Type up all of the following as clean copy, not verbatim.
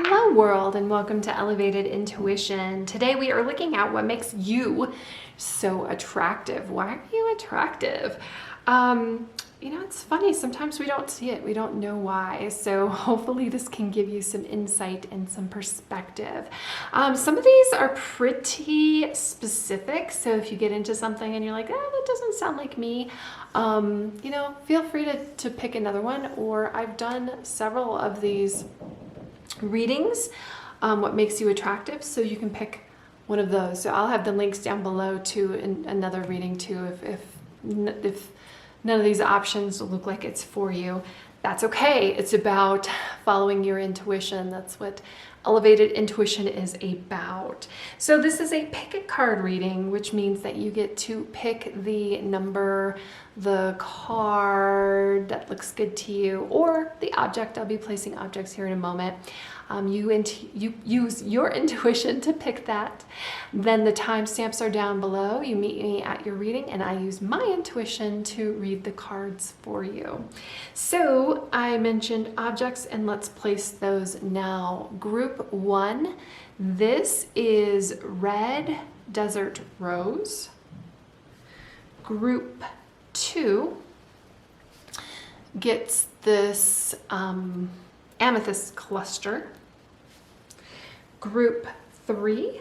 Hello world, and welcome to Elevated Intuition. Today we are looking at what makes you so attractive. Why are you attractive? It's funny, sometimes we don't see it, we don't know why. So hopefully this can give you some insight and some perspective. Some of these are pretty specific, so if you get into something and you're like, oh, that doesn't sound like me, feel free to pick another one. Or I've done several of these readings, what makes you attractive, so you can pick one of those. So I'll have the links down below to another reading too. If none of these options look like it's for you, that's okay. It's about following your intuition. That's what Elevated Intuition is about. So this is a pick a card reading, which means that you get to pick the number, the card that looks good to you, or the object. I'll be placing objects here in a moment. You use your intuition to pick that. Then the timestamps are down below. You meet me at your reading, and I use my intuition to read the cards for you. So I mentioned objects, and let's place those now. Group 1, this is Red Desert Rose. Group 2 gets this Amethyst cluster. Group 3,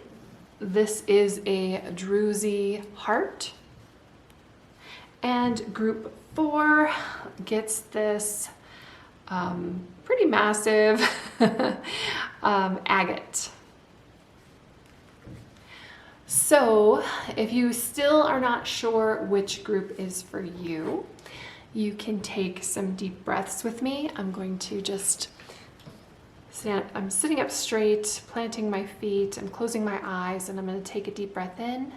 this is a Druzy heart. And group 4 gets this pretty massive agate. So if you still are not sure which group is for you, you can take some deep breaths with me. I'm going to just I'm sitting up straight, planting my feet, I'm closing my eyes, and I'm going to take a deep breath in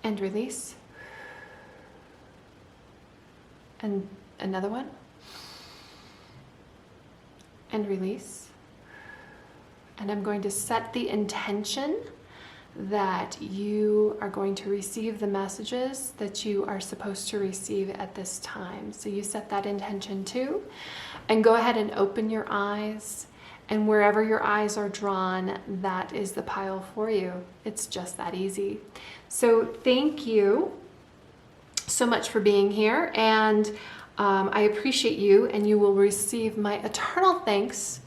and release. And another one. And release. And I'm going to set the intention that you are going to receive the messages that you are supposed to receive at this time. So you set that intention too, and go ahead and open your eyes, and wherever your eyes are drawn, that is the pile for you. It's just that easy. So thank you so much for being here, and I appreciate you, and you will receive my eternal thanks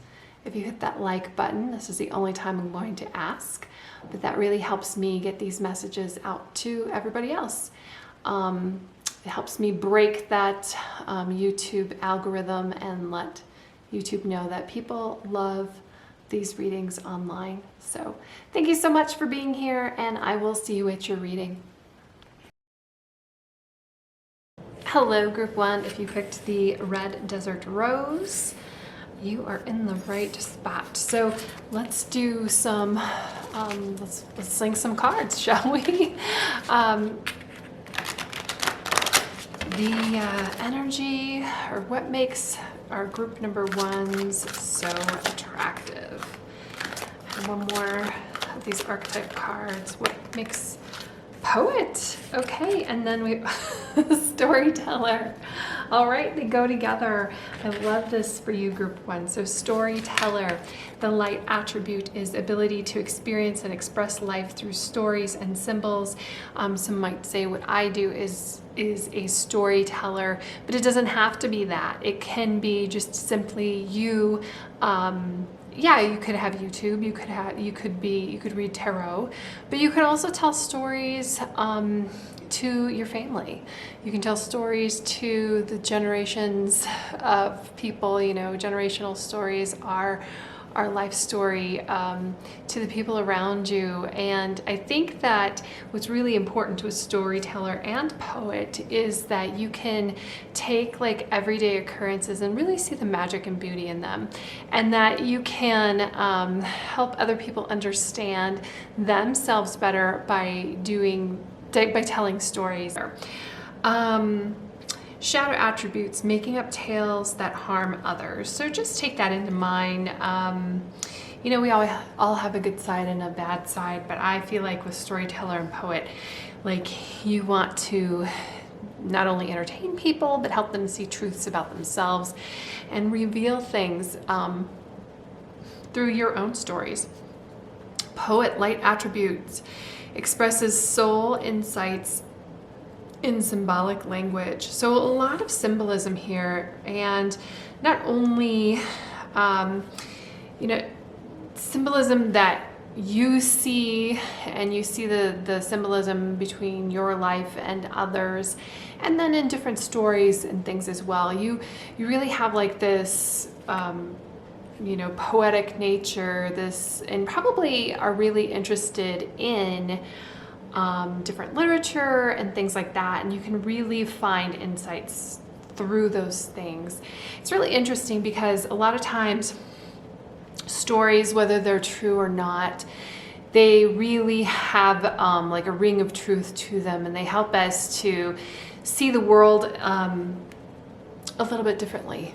if you hit that like button. This is the only time I'm going to ask, but that really helps me get these messages out to everybody else. It helps me break that YouTube algorithm and let YouTube know that people love these readings online. So thank you so much for being here, and I will see you at your reading. Hello, Group 1. If you picked the Red Desert Rose, you are in the right spot. So let's do some, let's sling some cards, shall we? The energy, or what makes our group number 1s so attractive. And one more of these archetype cards. What makes poet? Okay, and then we storyteller. All right, they go together. I love this for you, Group 1. So storyteller, the light attribute is ability to experience and express life through stories and symbols. Some might say what I do is a storyteller, but it doesn't have to be that. It can be just simply you. Yeah, you could have YouTube, you could read tarot, but you could also tell stories to your family. You can tell stories to the generations of people. Generational stories are our life story to the people around you. And I think that what's really important to a storyteller and poet is that you can take like everyday occurrences and really see the magic and beauty in them, and that you can help other people understand themselves better by telling stories. Shadow attributes, making up tales that harm others. So just take that into mind. We all have a good side and a bad side, but I feel like with storyteller and poet, like you want to not only entertain people, but help them see truths about themselves and reveal things through your own stories. Poet, light attributes, expresses soul insights in symbolic language. So a lot of symbolism here, and not only, symbolism that you see, and you see the symbolism between your life and others, and then in different stories and things as well. You really have like this, poetic nature, and probably are really interested in different literature and things like that, and you can really find insights through those things. It's really interesting because a lot of times stories, whether they're true or not, they really have like a ring of truth to them, and they help us to see the world a little bit differently,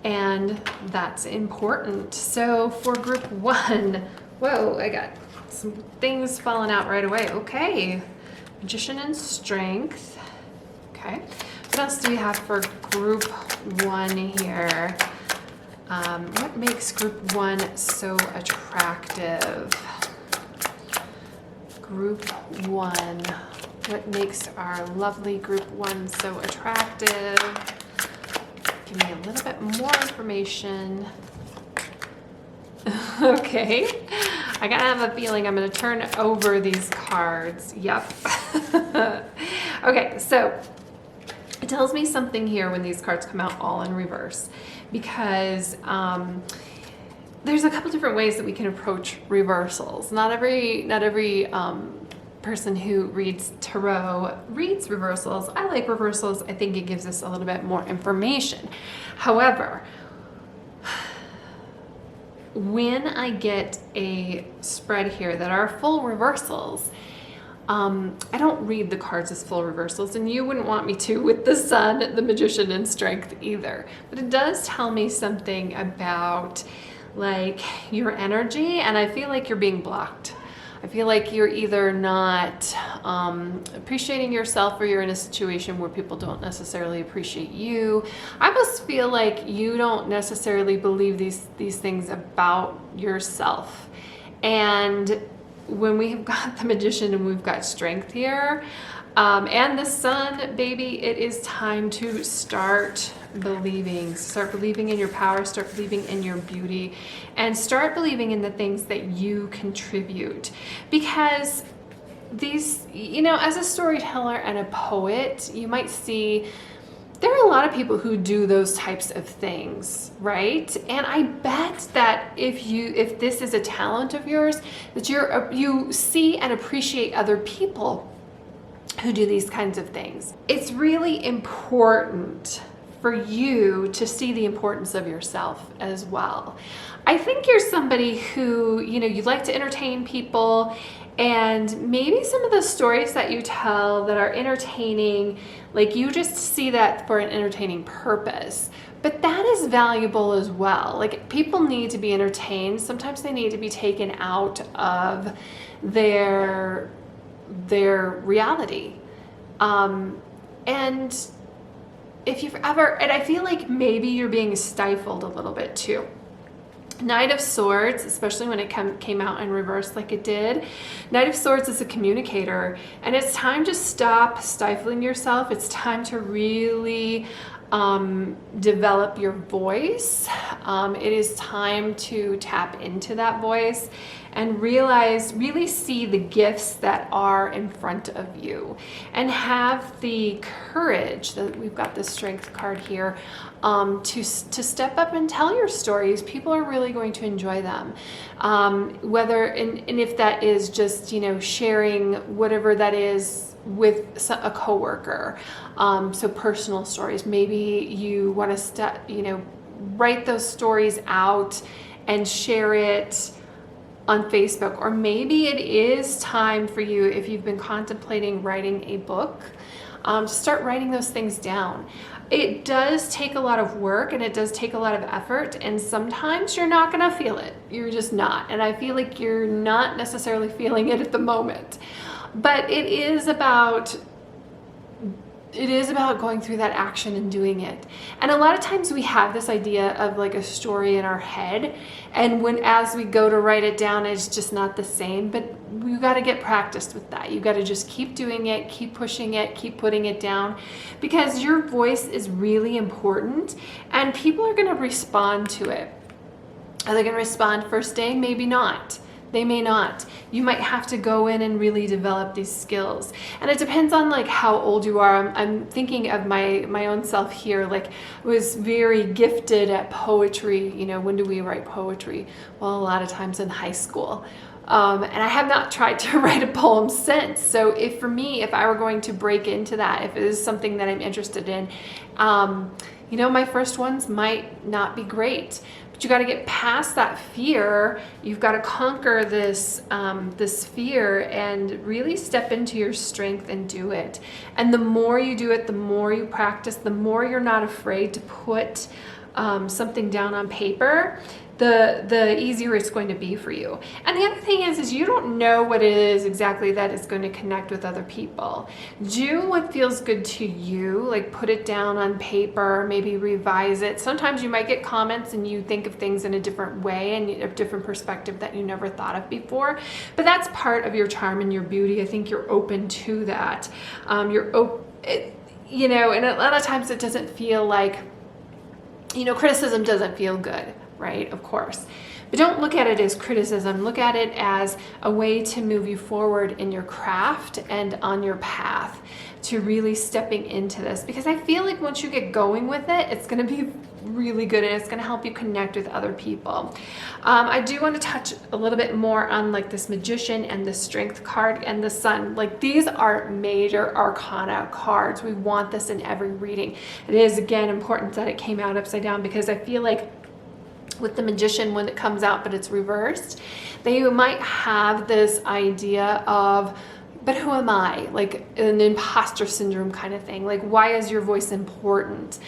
and that's important. So for group one, whoa, I got some things falling out right away. Okay, Magician and Strength. Okay, what else do we have for group one here? What makes group one so attractive? Group one. What makes our lovely group one so attractive? Give me a little bit more information. Okay, I gotta have a feeling I'm gonna turn over these cards. Yep. Okay, so it tells me something here when these cards come out all in reverse, because there's a couple different ways that we can approach reversals. Not every person who reads tarot reads reversals. I like reversals. I think it gives us a little bit more information. However, when I get a spread here that are full reversals, I don't read the cards as full reversals, and you wouldn't want me to with the Sun, the Magician, and Strength either. But it does tell me something about like your energy, and I feel like you're being blocked. I feel like you're either not appreciating yourself, or you're in a situation where people don't necessarily appreciate you. I almost feel like you don't necessarily believe these things about yourself. And when we've got the Magician and we've got Strength here, and the Sun, baby, it is time to start believing in your power, start believing in your beauty, and start believing in the things that you contribute. Because these, as a storyteller and a poet, you might see there are a lot of people who do those types of things, right? And I bet that if this is a talent of yours, that you see and appreciate other people who do these kinds of things. It's really important for you to see the importance of yourself as well. I think you're somebody who, you like to entertain people, and maybe some of the stories that you tell that are entertaining, like you just see that for an entertaining purpose. But that is valuable as well. Like, people need to be entertained. Sometimes they need to be taken out of their reality. And if you've ever, and I feel like maybe you're being stifled a little bit too. Knight of Swords, especially when it came out in reverse like it did. Knight of Swords is a communicator, and it's time to stop stifling yourself. It's time to really develop your voice. It is time to tap into that voice and really see the gifts that are in front of you, and have the courage that we've got this Strength card here to step up and tell your stories. People are really going to enjoy them. Whether, and if that is just, sharing whatever that is with a coworker. So personal stories, maybe you want to write those stories out and share it on Facebook. Or maybe it is time for you, if you've been contemplating writing a book, to start writing those things down. It does take a lot of work, and it does take a lot of effort, and sometimes you're not gonna feel it. You're just not. And I feel like you're not necessarily feeling it at the moment. But it is about it is about going through that action and doing it. And a lot of times we have this idea of like a story in our head, and as we go to write it down, it's just not the same. But you got to get practiced with that. You got to just keep doing it, keep pushing it, keep putting it down, because your voice is really important, and people are going to respond to it. Are they going to respond first day? Maybe not. They may not. You might have to go in and really develop these skills. And it depends on like how old you are. I'm thinking of my own self here. Like, I was very gifted at poetry. You know, when do we write poetry? Well, a lot of times in high school. And I have not tried to write a poem since. So if I were going to break into that, if it is something that I'm interested in, you know, my first ones might not be great. But you got to get past that fear. You've got to conquer this fear and really step into your strength and do it. And the more you do it, the more you practice, the more you're not afraid to put something down on paper, the easier it's going to be for you. And the other thing is you don't know what it is exactly that is going to connect with other people. Do what feels good to you, like put it down on paper, maybe revise it. Sometimes you might get comments and you think of things in a different way and a different perspective that you never thought of before. But that's part of your charm and your beauty. I think you're open to that. You know, and a lot of times it doesn't feel like, you know, criticism doesn't feel good. Right? Of course. But don't look at it as criticism. Look at it as a way to move you forward in your craft and on your path to really stepping into this. Because I feel like once you get going with it, it's going to be really good and it's going to help you connect with other people. I do want to touch a little bit more on like this Magician and the Strength card and the Sun. Like, these are major arcana cards. We want this in every reading. It is, again, important that it came out upside down, because I feel like with the Magician, when it comes out but it's reversed, they might have this idea of, but who am I? Like an imposter syndrome kind of thing. Like, why is your voice important?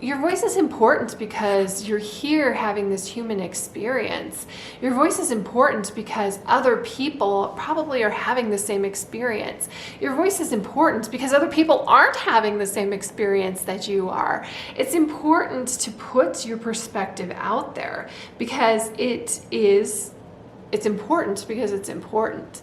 Your voice is important because you're here having this human experience. Your voice is important because other people probably are having the same experience. Your voice is important because other people aren't having the same experience that you are. It's important to put your perspective out there because it's important because it's important.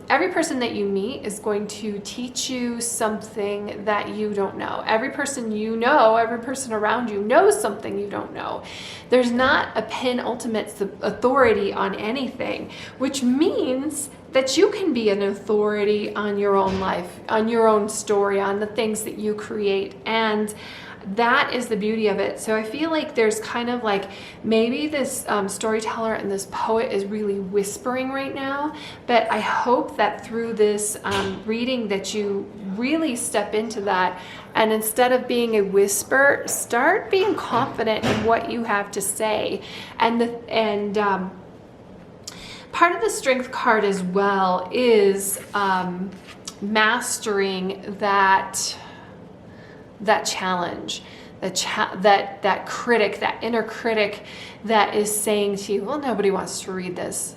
Every person that you meet is going to teach you something that you don't know. Every person you know, every person around you knows something you don't know. There's not a penultimate authority on anything, which means that you can be an authority on your own life, on your own story, on the things that you create. And that is the beauty of it. So I feel like there's kind of like maybe this storyteller and this poet is really whispering right now, but I hope that through this reading that you really step into that, and instead of being a whisper, start being confident in what you have to say. And part of the Strength card as well is mastering that challenge, that critic, that inner critic that is saying to you, well, nobody wants to read this.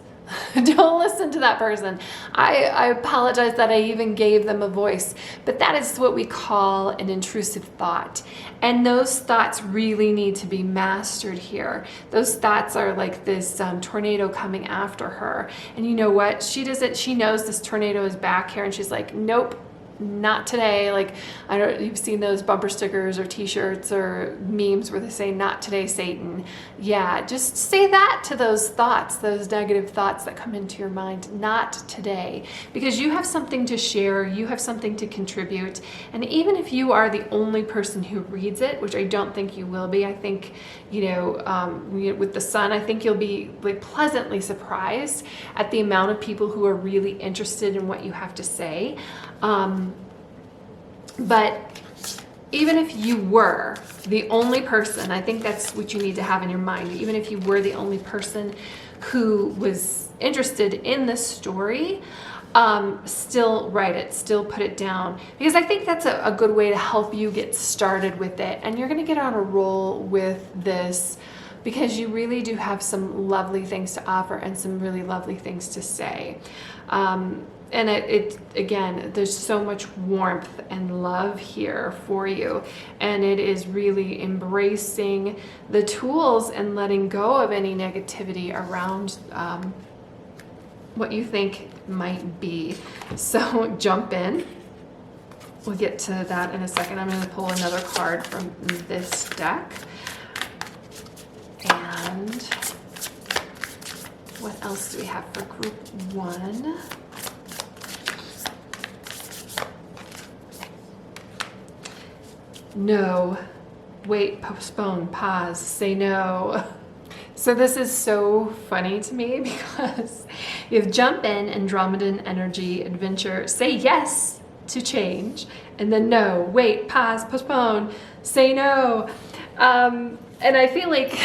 Don't listen to that person. I apologize that I even gave them a voice, but that is what we call an intrusive thought. And those thoughts really need to be mastered here. Those thoughts are like this tornado coming after her. And you know what? She knows this tornado is back here, and she's like, nope. Not today. Like, I don't, you've seen those bumper stickers or t-shirts or memes where they say, not today, Satan. Yeah, just say that to those thoughts, those negative thoughts that come into your mind. Not today, because you have something to share, you have something to contribute. And even if you are the only person who reads it, which I don't think you will be, I think, you know, with the Sun, I think you'll be like pleasantly surprised at the amount of people who are really interested in what you have to say. But even if you were the only person, I think that's what you need to have in your mind. Even if you were the only person who was interested in this story, still write it, still put it down, because I think that's a good way to help you get started with it. And you're going to get on a roll with this because you really do have some lovely things to offer and some really lovely things to say. And it again, there's so much warmth and love here for you. And it is really embracing the tools and letting go of any negativity around what you think might be. So jump in. We'll get to that in a second. I'm going to pull another card from this deck. And what else do we have for group 1? No, wait, postpone, pause, say no. So this is so funny to me because you have jump in, Andromedan energy, adventure, say yes to change, and then no, wait, pause, postpone, say no. And I feel like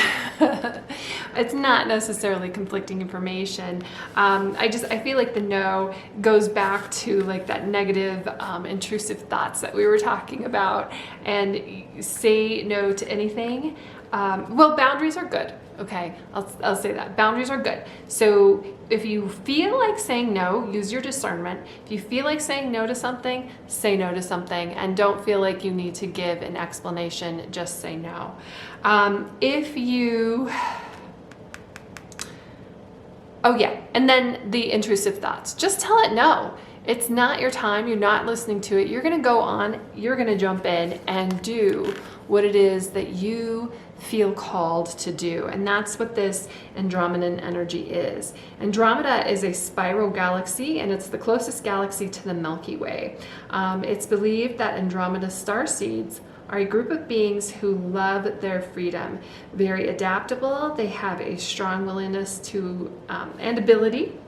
it's not necessarily conflicting information. I feel like the no goes back to like that negative, intrusive thoughts that we were talking about, and say no to anything. Well, boundaries are good. Okay, I'll say that. Boundaries are good. So if you feel like saying no, use your discernment. If you feel like saying no to something, say no to something, and don't feel like you need to give an explanation, just say no. If you... Oh yeah, and then the intrusive thoughts. Just tell it no. It's not your time. You're not listening to it. You're going to go on. You're going to jump in and do what it is that you feel called to do. And that's what this Andromedan energy is. Andromeda is a spiral galaxy, and it's the closest galaxy to the Milky Way. It's believed that Andromeda starseeds are a group of beings who love their freedom, very adaptable. They have a strong willingness to and ability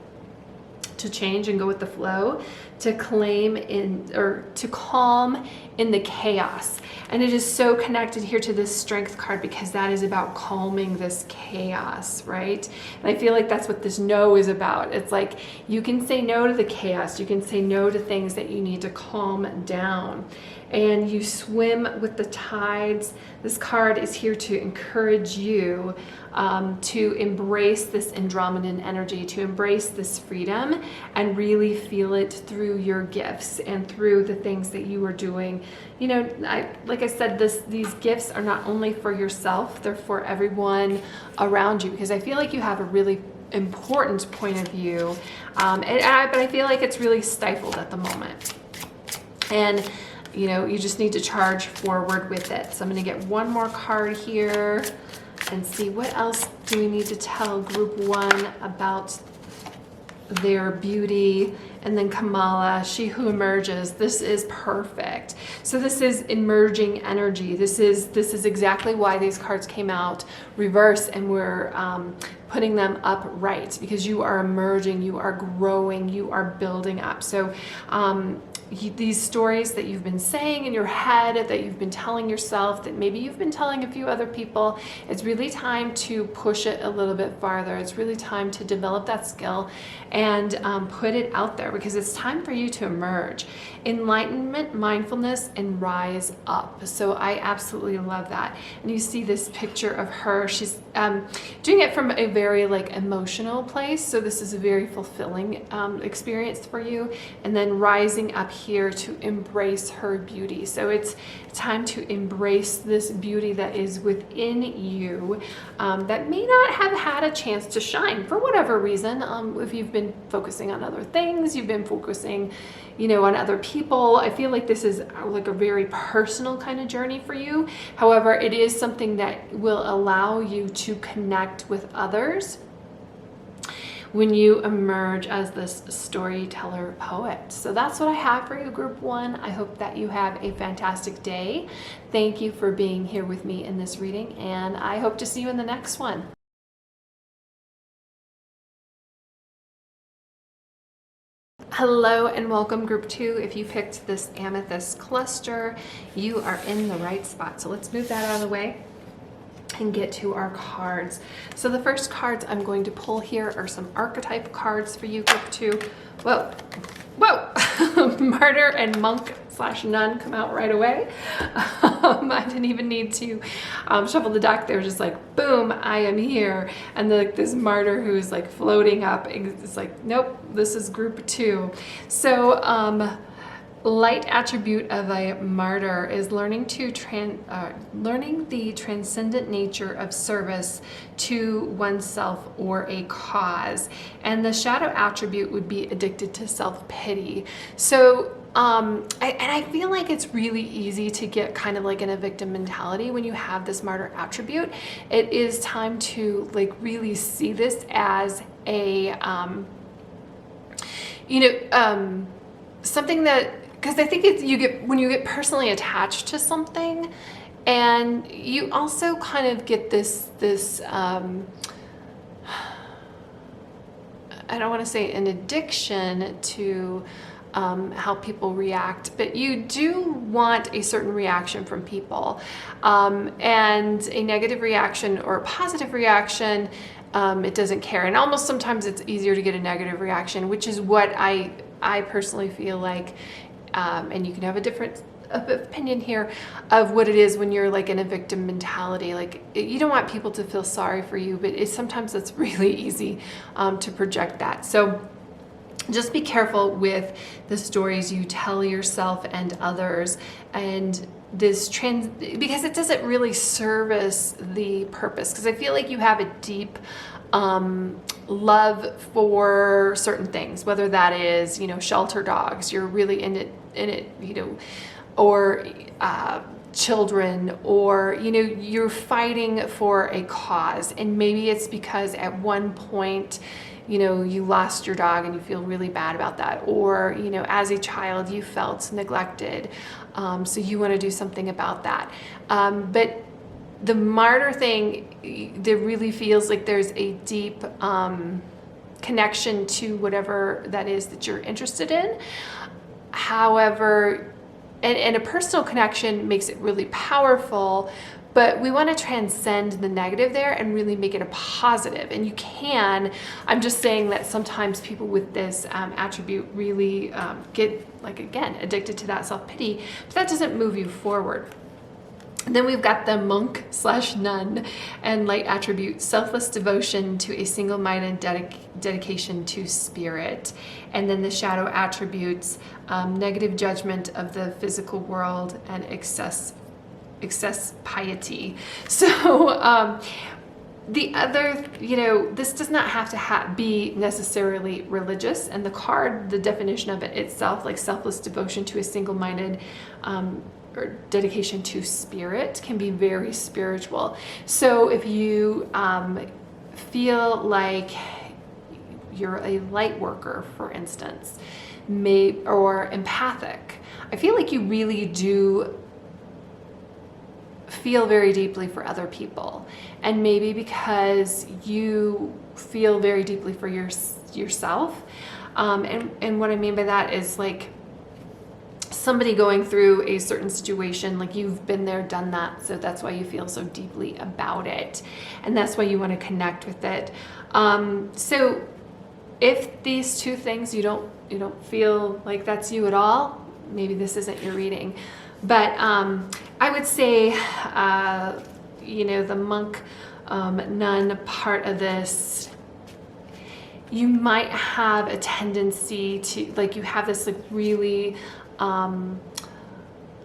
to change and go with the flow, to claim in, or to calm in the chaos. And it is so connected here to this strength card because that is about calming this chaos, right? And I feel like that's what this no is about. It's like you can say no to the chaos. You can say no to things that you need to calm down. And you swim with the tides. This card is here to encourage you to embrace this Andromedan energy, to embrace this freedom and really feel it through your gifts and through the things that you are doing. You know, like I said, these gifts are not only for yourself, they're for everyone around you, because I feel like you have a really important point of view, but I feel like it's really stifled at the moment. And you know, you just need to charge forward with it. So I'm going to get one more card here and see what else do we need to tell group 1 about their beauty. And then Kamala, she who emerges. This is perfect. So this is emerging energy. This is exactly why these cards came out reverse, and we're putting them upright, because you are emerging, you are growing, you are building up. So these stories that you've been saying in your head, that you've been telling yourself, that maybe you've been telling a few other people, it's really time to push it a little bit farther. It's really time to develop that skill and put it out there, because it's time for you to emerge. Enlightenment, mindfulness, and rise up. So I absolutely love that. And you see this picture of her. She's doing it from a very like emotional place. So this is a very fulfilling experience for you. And then rising up here to embrace her beauty. So it's time to embrace this beauty that is within you, that may not have had a chance to shine for whatever reason. If you've been focusing on other things, you've been focusing, you know, on other people. I feel like this is like a very personal kind of journey for you. However, it is something that will allow you to connect with others when you emerge as this storyteller poet. So that's what I have for you, group 1. I hope that you have a fantastic day. Thank you for being here with me in this reading, and I hope to see you in the next one. Hello and welcome, group 2. If you picked this amethyst cluster, you are in the right spot. So let's move that out of the way and get to our cards. So the first cards I'm going to pull here are some archetype cards for you, group 2. Whoa, both martyr and monk / nun come out right away. I didn't even need to shuffle the deck. They were just like, boom, I am here. And like this martyr who's like floating up. It's like, nope, this is group 2. So light attribute of a martyr is learning the transcendent nature of service to oneself or a cause. And the shadow attribute would be addicted to self-pity. So I feel like it's really easy to get kind of like in a victim mentality when you have this martyr attribute. It is time to like really see this as a, something that, because I think it's, when you get personally attached to something, and you also kind of get this I don't want to say an addiction to how people react, but you do want a certain reaction from people, and a negative reaction or a positive reaction, it doesn't care. And almost sometimes it's easier to get a negative reaction, which is what I personally feel like, and you can have a different opinion here of what it is when you're like in a victim mentality. Like, you don't want people to feel sorry for you, but sometimes it's really easy to project that. So just be careful with the stories you tell yourself and others, and this because it doesn't really service the purpose. Because I feel like you have a deep love for certain things, whether that is, shelter dogs, you're really in it, or children, or, you're fighting for a cause. And maybe it's because at one point, you lost your dog and you feel really bad about that. Or, as a child, you felt neglected. So you want to do something about that. But the martyr thing, there really feels like there's a deep connection to whatever that is that you're interested in. However, and a personal connection makes it really powerful, but we want to transcend the negative there and really make it a positive. And you can. I'm just saying that sometimes people with this attribute really get, like, again, addicted to that self-pity, but that doesn't move you forward. And then we've got the monk / nun and light attribute, selfless devotion to a single-minded dedication to spirit. And then the shadow attributes, negative judgment of the physical world and excess piety. So the other, this does not have to be necessarily religious. And the card, the definition of it itself, like selfless devotion to a single-minded or dedication to spirit, can be very spiritual. So if you feel like you're a light worker, for instance, or empathic, I feel like you really do feel very deeply for other people. And maybe because you feel very deeply for yourself. And what I mean by that is, like, somebody going through a certain situation, like you've been there, done that, so that's why you feel so deeply about it, and that's why you want to connect with it. So if these two things you don't feel like that's you at all, maybe this isn't your reading. But I would say the monk nun part of this, you might have a tendency to, like, you have this like really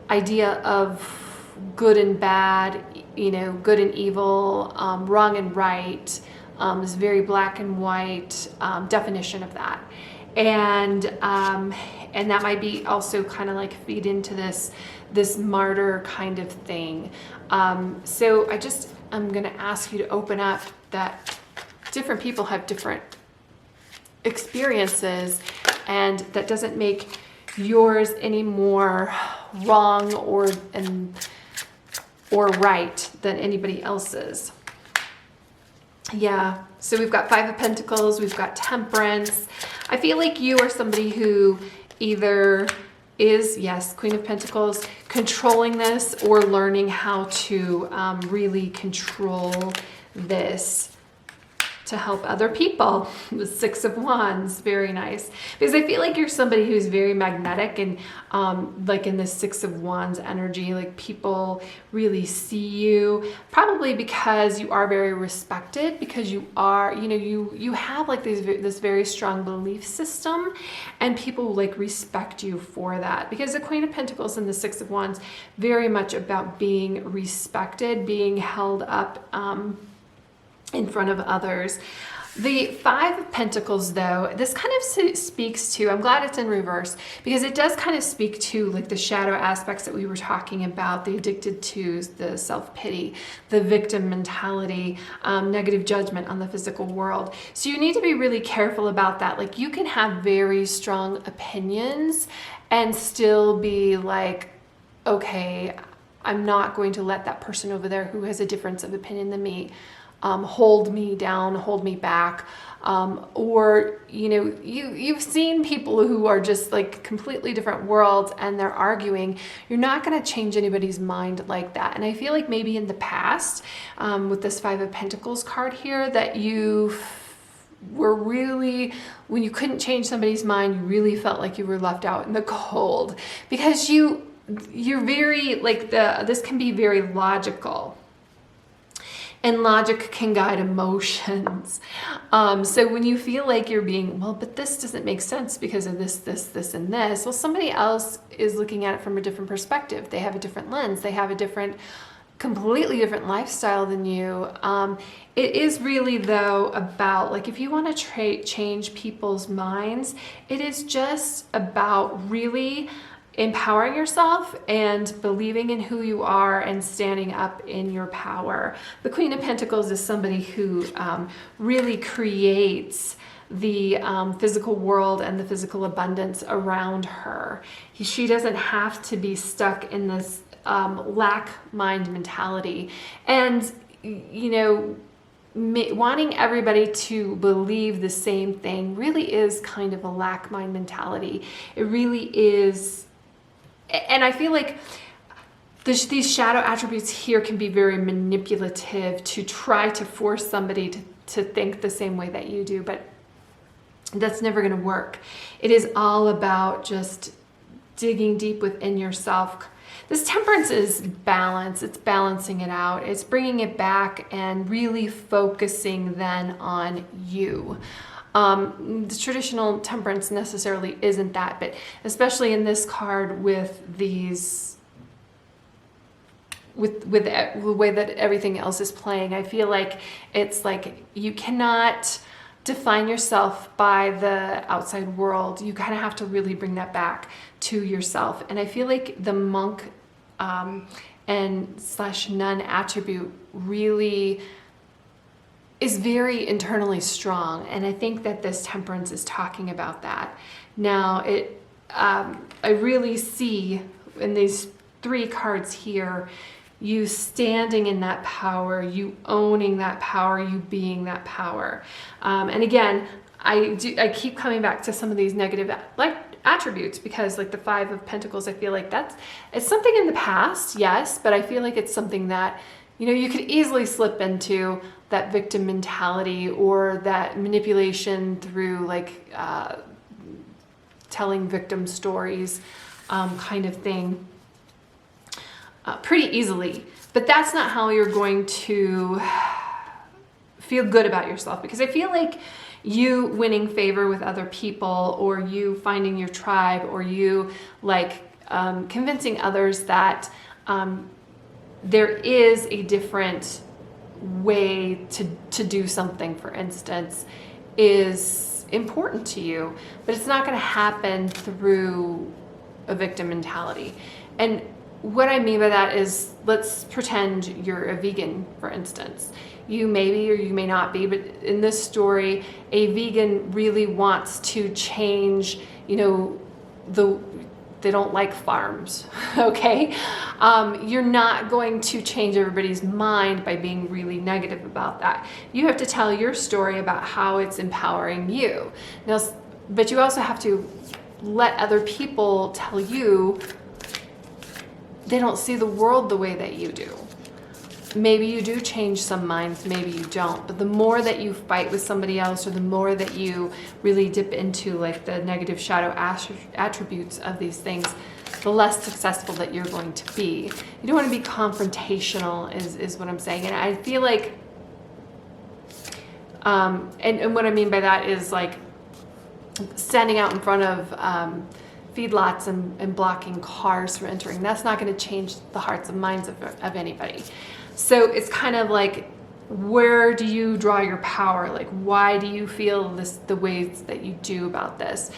idea of good and bad, good and evil, wrong and right, is very black and white definition of that. And that might be also kind of like feed into this martyr kind of thing. So I'm going to ask you to open up that different people have different experiences, and that doesn't make yours any more wrong or right than anybody else's. Yeah, so we've got 5 of Pentacles, we've got Temperance. I feel like you are somebody who either is, yes, Queen of Pentacles, controlling this, or learning how to really control this to help other people. The Six of Wands, very nice. Because I feel like you're somebody who's very magnetic, and like in the Six of Wands energy, like people really see you, probably because you are very respected, because you are, you know, you have like this very strong belief system, and people like respect you for that. Because the Queen of Pentacles and the Six of Wands, very much about being respected, being held up in front of others. The Five of Pentacles, though, this kind of speaks to, I'm glad it's in reverse, because it does kind of speak to like the shadow aspects that we were talking about, the addicted twos, the self-pity, the victim mentality, negative judgment on the physical world. So you need to be really careful about that. Like you can have very strong opinions and still be like, okay, I'm not going to let that person over there who has a difference of opinion than me hold me down, hold me back. Or, you know, you've seen people who are just like completely different worlds and they're arguing. You're not going to change anybody's mind like that. And I feel like maybe in the past, with this Five of Pentacles card here, that you were really, when you couldn't change somebody's mind, you really felt like you were left out in the cold, because you're very like this can be very logical. And logic can guide emotions. So when you feel like you're being, well, but this doesn't make sense because of this, and this. Well, somebody else is looking at it from a different perspective. They have a different lens. They have a completely different lifestyle than you. It is really, though, about like if you want to change people's minds, it is just about really empowering yourself and believing in who you are and standing up in your power. The Queen of Pentacles is somebody who really creates the physical world and the physical abundance around her. She doesn't have to be stuck in this lack mind mentality. And, you know, wanting everybody to believe the same thing really is kind of a lack mind mentality. It really is. And I feel like these shadow attributes here can be very manipulative to try to force somebody to think the same way that you do, but that's never going to work. It is all about just digging deep within yourself. This Temperance is balance. It's balancing it out. It's bringing it back and really focusing then on you. The traditional Temperance necessarily isn't that, but especially in this card with these, with the way that everything else is playing, I feel like it's like you cannot define yourself by the outside world. You kind of have to really bring that back to yourself. And I feel like the monk and / nun attribute really is very internally strong, and I think that this Temperance is talking about that. Now, I really see in these three cards here, you standing in that power, you owning that power, you being that power. And again, I keep coming back to some of these negative attributes, because like the Five of Pentacles, I feel like it's something in the past, yes, but I feel like it's something that, you know, you could easily slip into that victim mentality or that manipulation through like telling victim stories kind of thing pretty easily. But that's not how you're going to feel good about yourself, because I feel like you winning favor with other people, or you finding your tribe, or you like convincing others that there is a different way to do something, for instance, is important to you, but it's not going to happen through a victim mentality. And what I mean by that is, let's pretend you're a vegan, for instance. You may be or you may not be, but in this story, a vegan really wants to change, you know, they don't like farms, okay? You're not going to change everybody's mind by being really negative about that. You have to tell your story about how it's empowering you. Now, but you also have to let other people tell you they don't see the world the way that you do. maybe you do change some minds, maybe you don't. But the more that you fight with somebody else, or the more that you really dip into like the negative shadow attributes of these things, the less successful that you're going to be. You don't want to be confrontational is what I'm saying. And I feel like, and what I mean by that is like standing out in front of feedlots and blocking cars from entering. That's not going to change the hearts and minds of anybody. So it's kind of like, where do you draw your power? Like, why do you feel the ways that you do about this?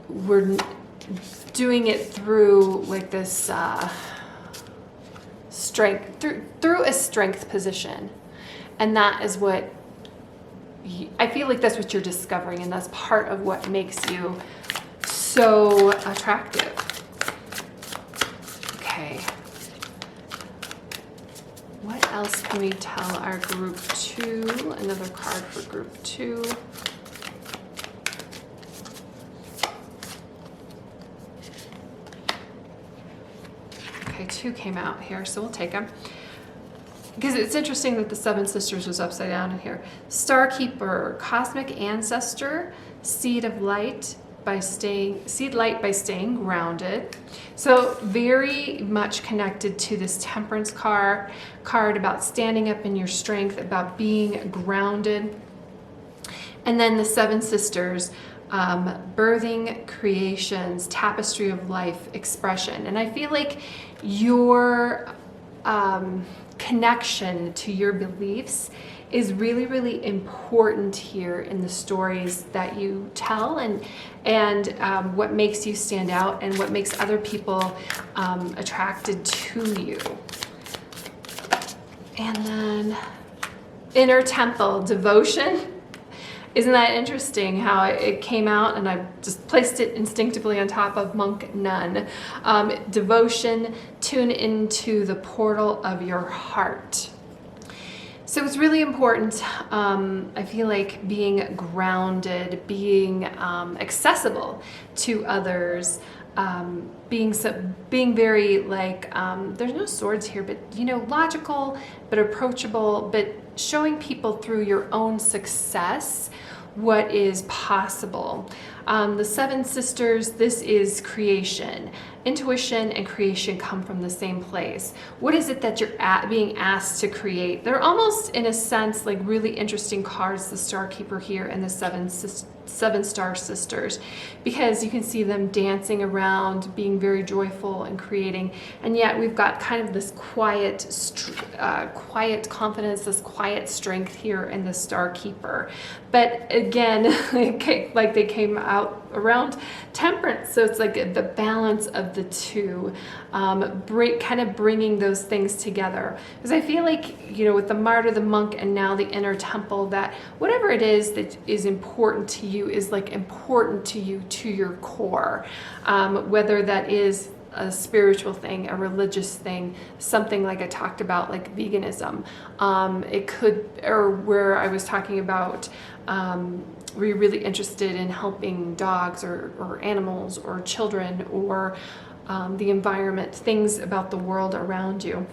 We're doing it through like this strength, through a strength position. And that is what, I feel like that's what you're discovering, and that's part of what makes you so attractive. Okay. What else can we tell our group 2? Another card for group 2. Okay, 2 came out here, so we'll take them. Because it's interesting that the Seven Sisters was upside down in here. Star Keeper, cosmic ancestor, seed light by staying grounded. So very much connected to this Temperance card about standing up in your strength, about being grounded. And then the Seven Sisters, birthing, creations, tapestry of life, expression. And I feel like your connection to your beliefs is really, really important here in the stories that you tell, and what makes you stand out and what makes other people attracted to you. And then inner temple, devotion. Isn't that interesting how it came out, and I just placed it instinctively on top of monk nun. Devotion, tune into the portal of your heart. So it's really important, I feel like, being grounded, being accessible to others, being very like, there's no swords here, but logical, but approachable, but showing people through your own success what is possible. The Seven Sisters, this is creation. Intuition and creation come from the same place. What is it that you're being asked to create? They're almost, in a sense, like really interesting cards, the Star Keeper here and the Seven Star Sisters, because you can see them dancing around, being very joyful and creating, and yet we've got kind of this quiet confidence, this quiet strength here in the Star Keeper. But again, like they came out around Temperance, so it's like the balance of the two, kind of bringing those things together. Because I feel like, with the Martyr, the Monk, and now the Inner Temple, that whatever it is that is important to you is like important to you, to your core, whether that is a spiritual thing, a religious thing, something like I talked about, like veganism. It could, or where I was talking about, were you really interested in helping dogs or animals or children or the environment, things about the world around you.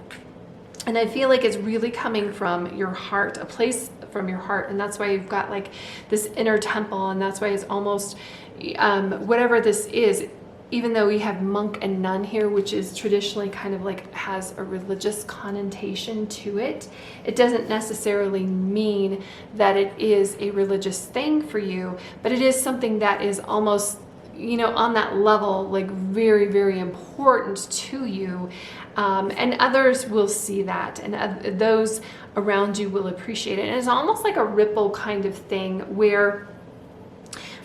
And I feel like it's really coming from your heart, a place from your heart. And that's why you've got like this inner temple, and that's why it's almost, whatever this is, even though we have monk and nun here, which is traditionally kind of like has a religious connotation to it, it doesn't necessarily mean that it is a religious thing for you, but it is something that is almost, on that level, like very, very important to you. And others will see that, and those around you will appreciate it. And it's almost like a ripple kind of thing where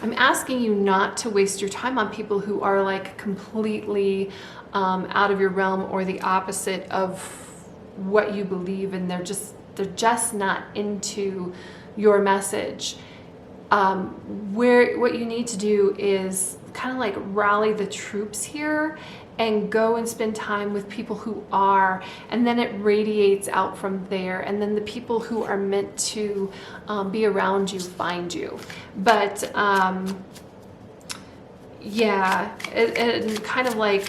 I'm asking you not to waste your time on people who are like completely out of your realm or the opposite of what you believe, and they're just not into your message. What you need to do is kind of like rally the troops here and go and spend time with people who are, and then it radiates out from there, and then the people who are meant to be around you find you. But Yeah, and kind of like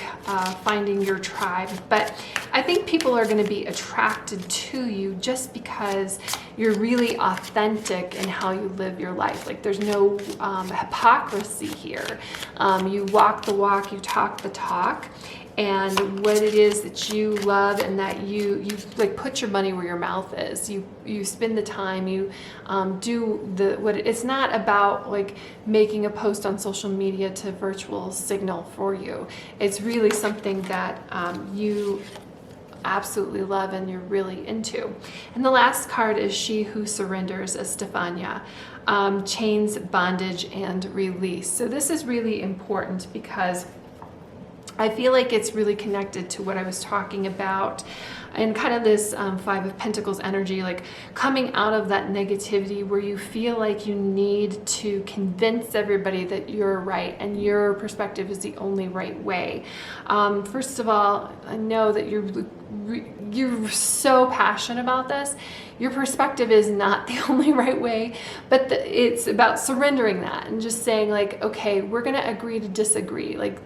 finding your tribe. But I think people are going to be attracted to you just because you're really authentic in how you live your life. Like there's no hypocrisy here. You walk the walk, you talk the talk. And what it is that you love, and that you like put your money where your mouth is. You spend the time, you do the what. It's not about like making a post on social media to virtual signal for you. It's really something that you absolutely love and you're really into. And the last card is She Who Surrenders, Estefania. Chains, bondage, and release. So this is really important because I feel like it's really connected to what I was talking about, and kind of this Five of Pentacles energy, like coming out of that negativity where you feel like you need to convince everybody that you're right and your perspective is the only right way. First of all, I know that you're so passionate about this. Your perspective is not the only right way, but it's about surrendering that and just saying like, okay, we're going to agree to disagree. Like,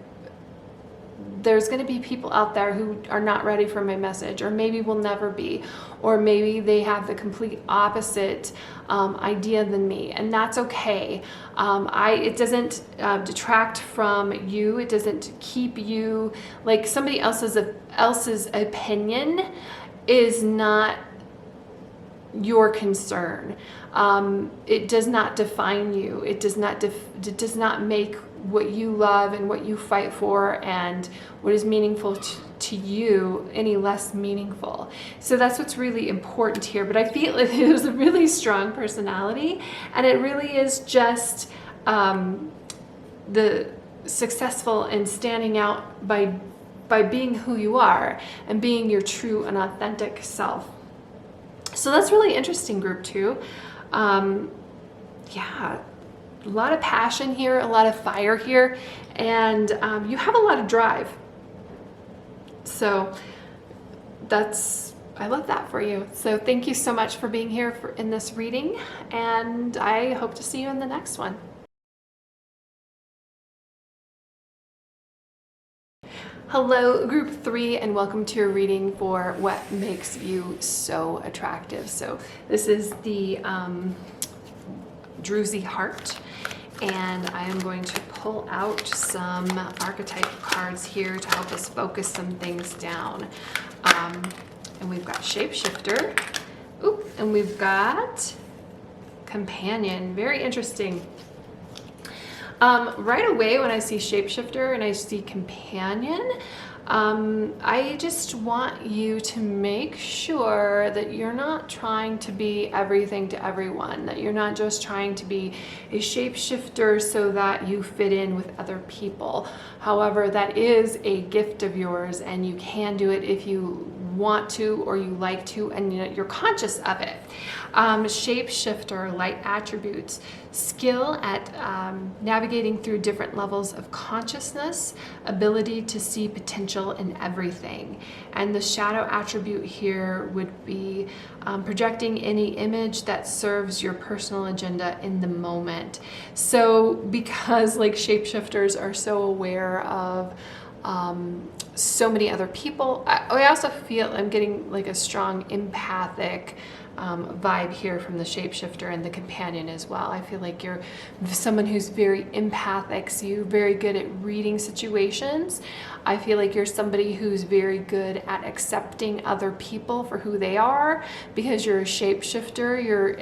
there's going to be people out there who are not ready for my message, or maybe will never be, or maybe they have the complete opposite idea than me, and that's okay. It doesn't detract from you. It doesn't keep you, like somebody else's opinion is not your concern. It does not define you. It does not make what you love and what you fight for and what is meaningful to you any less meaningful. So that's what's really important here. But I feel it is a really strong personality, and it really is just the successful in standing out by being who you are and being your true and authentic self. So that's really interesting, group 2. Yeah, a lot of passion here, a lot of fire here, and you have a lot of drive. So I love that for you. So thank you so much for being here in this reading, and I hope to see you in the next one. Hello, group 3, and welcome to your reading for what makes you so attractive. So this is the Druzy heart, and I am going to pull out some archetype cards here to help us focus some things down. And we've got shapeshifter, and we've got companion. Very interesting. Right away when I see shapeshifter and I see companion, I just want you to make sure that you're not trying to be everything to everyone, that you're not just trying to be a shapeshifter so that you fit in with other people. However, that is a gift of yours, and you can do it if you want to or you like to, and you're conscious of it. Shapeshifter, light attributes, skill at navigating through different levels of consciousness, ability to see potential in everything. And the shadow attribute here would be projecting any image that serves your personal agenda in the moment. So because like shapeshifters are so aware of so many other people, I also feel I'm getting like a strong empathic vibe here from the shapeshifter and the companion as well. I feel like you're someone who's very empathic, so you're very good at reading situations. I feel like you're somebody who's very good at accepting other people for who they are, because you're a shapeshifter. You're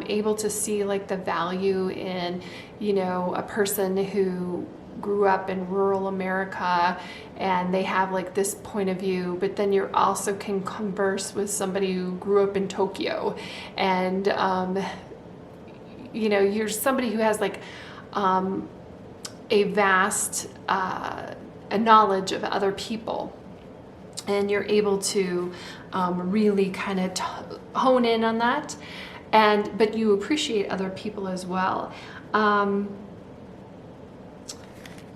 able to see like the value in, a person who grew up in rural America and they have like this point of view, but then you also can converse with somebody who grew up in Tokyo, and you're somebody who has like a vast a knowledge of other people, and you're able to really kind of hone in on that, but you appreciate other people as well.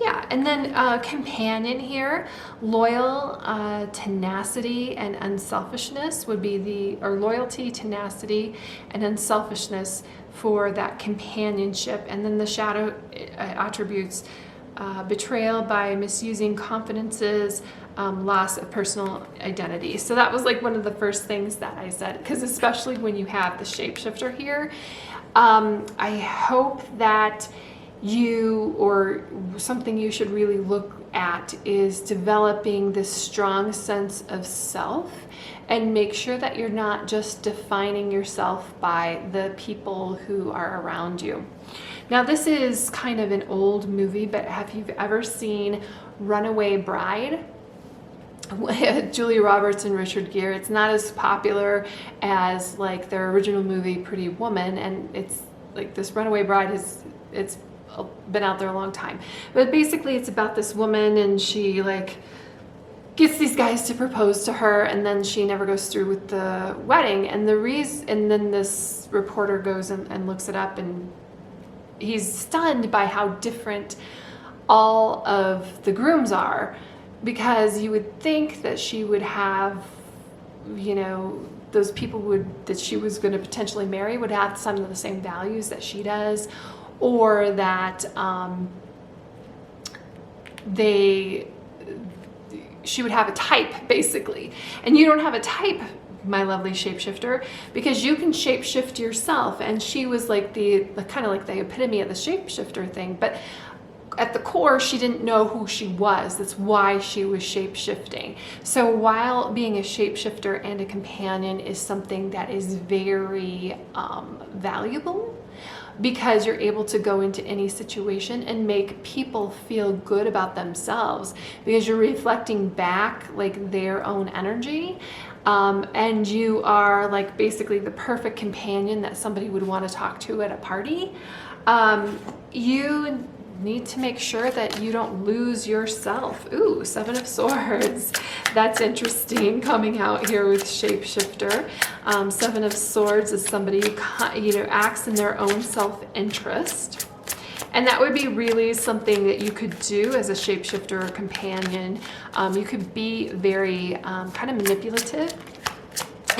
Yeah, and then companion here, loyal, tenacity, and unselfishness would be or loyalty, tenacity, and unselfishness for that companionship. And then the shadow attributes betrayal by misusing confidences, loss of personal identity. So that was like one of the first things that I said, because especially when you have the shapeshifter here, I hope that you, or something you should really look at, is developing this strong sense of self, and make sure that you're not just defining yourself by the people who are around you. Now, this is kind of an old movie, but have you ever seen Runaway Bride? Julia Roberts and Richard Gere. It's not as popular as like their original movie Pretty Woman, and it's like this Runaway Bride it's been out there a long time. But basically it's about this woman, and she like gets these guys to propose to her, and then she never goes through with the wedding. And then this reporter goes and looks it up, and he's stunned by how different all of the grooms are, because you would think that she would have, you know, those people that she was going to potentially marry would have some of the same values that she does, or that she would have a type, basically. And you don't have a type, my lovely shapeshifter, because you can shapeshift yourself. And she was like the kind of like the epitome of the shapeshifter thing, but at the core, she didn't know who she was. That's why she was shape-shifting. So while being a shapeshifter and a companion is something that is very valuable, because you're able to go into any situation and make people feel good about themselves, because you're reflecting back like their own energy, and you are like basically the perfect companion that somebody would want to talk to at a party. You need to make sure that you don't lose yourself. Ooh, Seven of Swords. That's interesting coming out here with shapeshifter. Seven of Swords is somebody who acts in their own self-interest. And that would be really something that you could do as a shapeshifter or companion. You could be very kind of manipulative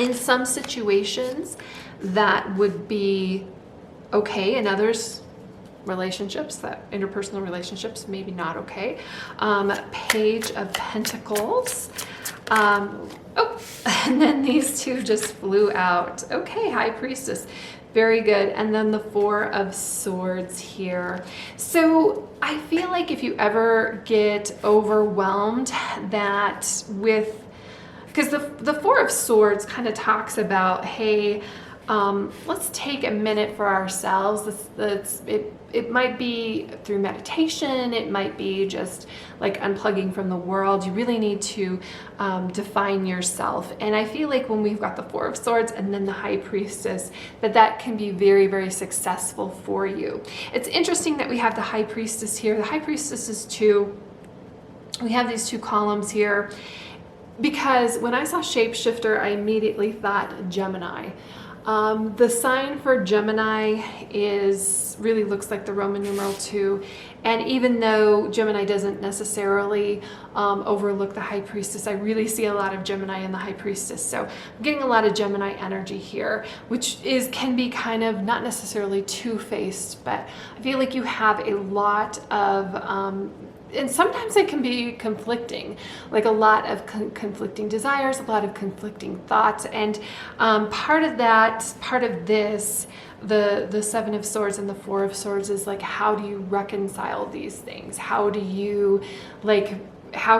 in some situations that would be okay, in others relationships, that interpersonal relationships, maybe not okay. Page of Pentacles. Oh, and then these two just flew out. Okay, High Priestess. Very good. And then the Four of Swords here. So I feel like if you ever get overwhelmed that with, because the Four of Swords kind of talks about, hey, let's take a minute for ourselves. It might be through meditation. It might be just like unplugging from the world. You really need to define yourself. And I feel like when we've got the Four of Swords and then the High Priestess, that can be very, very successful for you. It's interesting that we have the High Priestess here. The High Priestess is two. We have these two columns here, because when I saw shapeshifter, I immediately thought Gemini. The sign for Gemini really looks like the Roman numeral 2. And even though Gemini doesn't necessarily overlook the High Priestess, I really see a lot of Gemini in the High Priestess. So I'm getting a lot of Gemini energy here, which can be kind of not necessarily two-faced, but I feel like you have a lot of and sometimes it can be conflicting, like a lot of conflicting desires, a lot of conflicting thoughts. And part of this, the Seven of Swords and the Four of Swords is like, how do you reconcile these things? How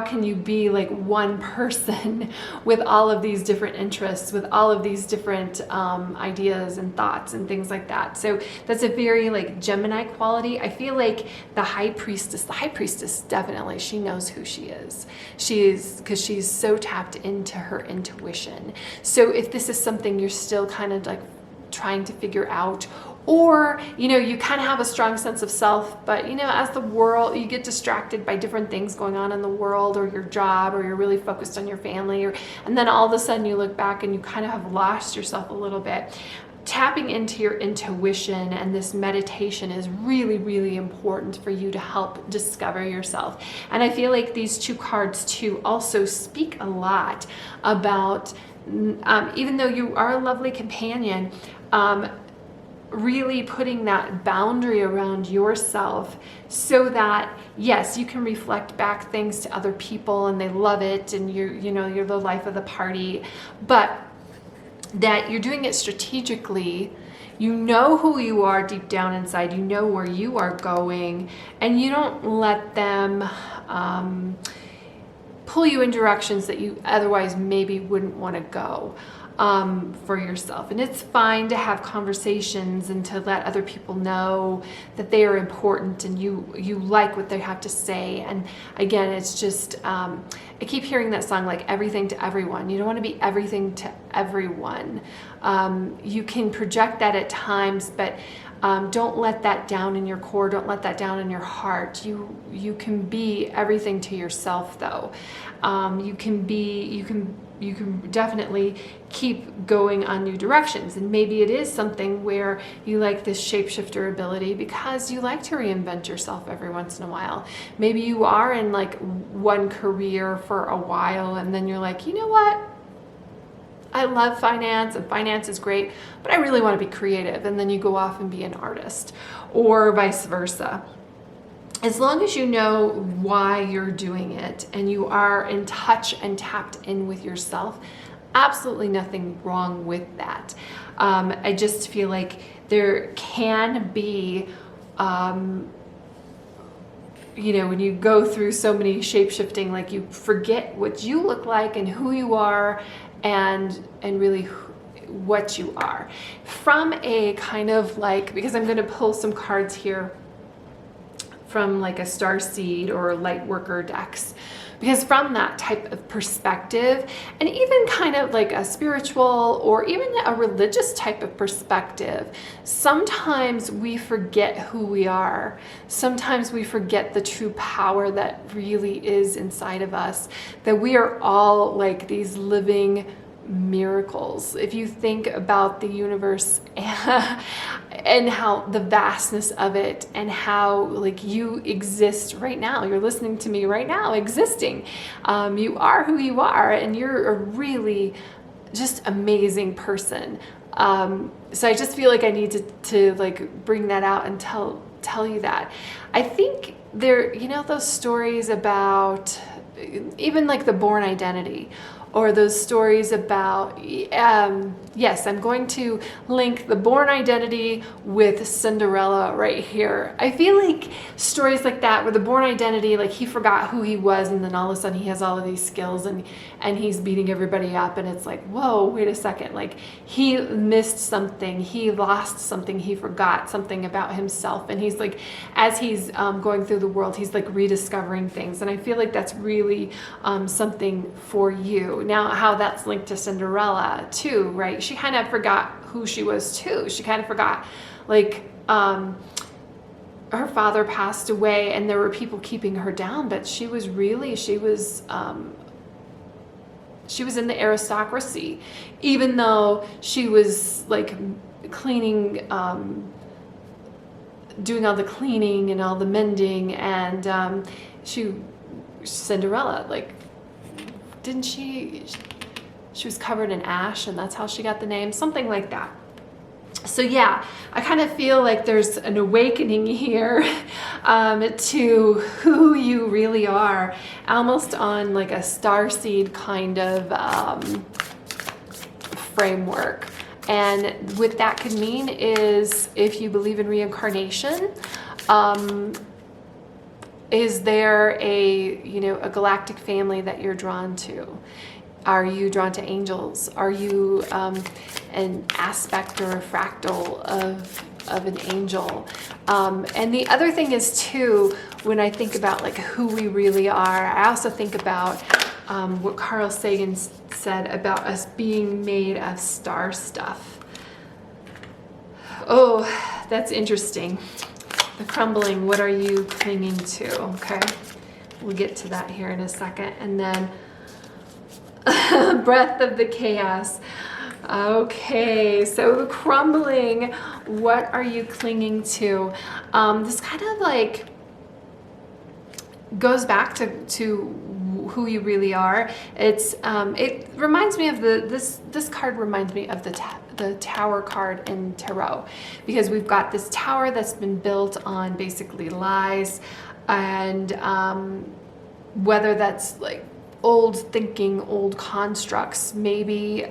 can you be like one person with all of these different interests, with all of these different ideas and thoughts and things like that? So that's a very like Gemini quality. I feel like the High Priestess definitely, she knows who she is. Because she's so tapped into her intuition. So if this is something you're still kind of like trying to figure out, or, you kind of have a strong sense of self, but, as the world, you get distracted by different things going on in the world, or your job, or you're really focused on your family, and then all of a sudden you look back and you kind of have lost yourself a little bit. Tapping into your intuition and this meditation is really, really important for you to help discover yourself. And I feel like these two cards too also speak a lot about, even though you are a lovely companion, really putting that boundary around yourself so that, yes, you can reflect back things to other people and they love it and you're the life of the party, but that you're doing it strategically. You know who you are deep down inside, you know where you are going, and you don't let them pull you in directions that you otherwise maybe wouldn't want to go for yourself. And it's fine to have conversations and to let other people know that they are important and you like what they have to say. And again, it's just, I keep hearing that song, like everything to everyone. You don't want to be everything to everyone. You can project that at times, but don't let that down in your core. Don't let that down in your heart. You can be everything to yourself, though. You can definitely keep going on new directions. And maybe it is something where you like this shapeshifter ability because you like to reinvent yourself every once in a while. Maybe you are in like one career for a while and then you're like, you know what? I love finance and finance is great, but I really want to be creative. And then you go off and be an artist, or vice versa. As long as you know why you're doing it and you are in touch and tapped in with yourself, absolutely nothing wrong with that. I just feel like there can be, when you go through so many shape-shifting, like you forget what you look like and who you are and really what you are. From a kind of like, because I'm going to pull some cards here from like a starseed or light worker decks, because from that type of perspective, and even kind of like a spiritual or even a religious type of perspective, sometimes we forget who we are. Sometimes we forget the true power that really is inside of us, that we are all like these living miracles. If you think about the universe and how the vastness of it and how like you exist right now, you're listening to me right now existing, you are who you are and you're a really just amazing person. So I just feel like I need to like bring that out and tell you that. I think there, those stories about even like the born identity, or those stories about, yes, I'm going to link the born identity with Cinderella right here. I feel like stories like that, where the born identity, like he forgot who he was and then all of a sudden he has all of these skills and he's beating everybody up, and it's like, whoa, wait a second, like he missed something, he lost something, he forgot something about himself, and he's like, as he's going through the world, he's like rediscovering things. And I feel like that's really something for you. Now, how that's linked to Cinderella too, right? She kind of forgot who she was too. She kind of forgot, like, her father passed away and there were people keeping her down, but she was in the aristocracy, even though she was like cleaning, doing all the cleaning and all the mending, and Cinderella, like, didn't she was covered in ash and that's how she got the name, something like that. So yeah, I kind of feel like there's an awakening here to who you really are, almost on like a starseed kind of framework. And what that could mean is, if you believe in reincarnation, is there a galactic family that you're drawn to? Are you drawn to angels? Are you an aspect or a fractal of an angel? And the other thing is too, when I think about like who we really are, I also think about what Carl Sagan said about us being made of star stuff. Oh, that's interesting. The crumbling, what are you clinging to? Okay, we'll get to that here in a second. And then breath of the chaos. Okay, so the crumbling, what are you clinging to? This kind of like goes back to who you really are. It's it reminds me of this card reminds me of the the Tower card in Tarot, because we've got this tower that's been built on basically lies, and whether that's like old thinking, old constructs, maybe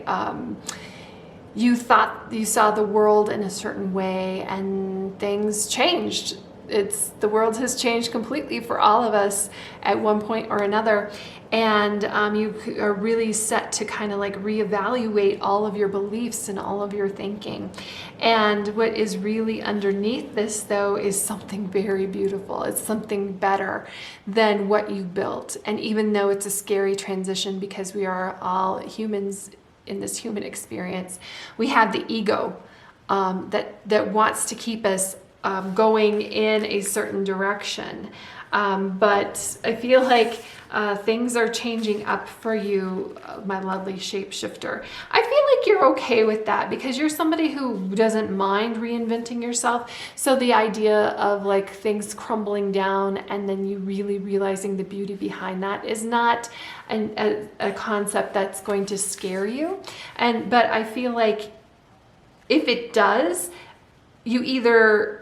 you thought you saw the world in a certain way and things changed. The world has changed completely for all of us at one point or another. And you are really set to kind of like reevaluate all of your beliefs and all of your thinking. And what is really underneath this, though, is something very beautiful. It's something better than what you built. And even though it's a scary transition, because we are all humans in this human experience, we have the ego that wants to keep us going in a certain direction. But I feel like things are changing up for you, my lovely shapeshifter. I feel like you're okay with that, because you're somebody who doesn't mind reinventing yourself. So the idea of like things crumbling down and then you really realizing the beauty behind that is not a concept that's going to scare you. But I feel like if it does, you either